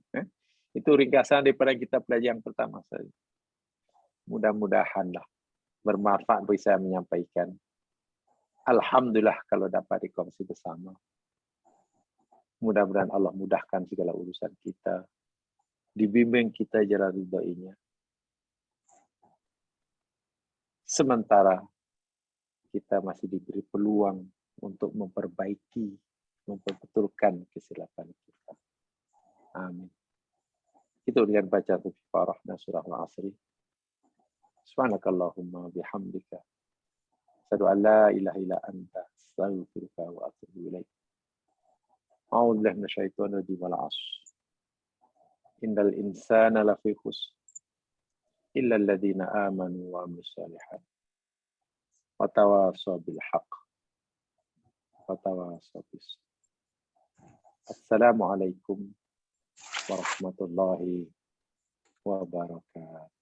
Itu ringkasan daripada yang kita pelajari yang pertama saja. Mudah-mudahanlah bermanfaat bagi saya menyampaikan. Alhamdulillah kalau dapat dikongsi bersama. Mudah-mudahan Allah mudahkan segala urusan kita. Dibimbing kita jalan ridhoinya. Sementara kita masih diberi peluang untuk memperbaiki, memperbetulkan kesilapan kita. Amin. Itu dengan baca Al-Fatihah dan surah Al-Asri. Subhanakallahumma bihamdika. Asyhadu an la ilaha illa anta, astaghfiruka wa atubu ilaik. A'udzu billahi minasyaitonir rajim. Wal 'ashr. Innal insana lafi khusr. Illa alladziina aamanu wa 'amilus shalihat. Wa tawashaw bil haqq. Wa tawashaw bis sabr. Assalamualaikum warahmatullahi wabarakatuh.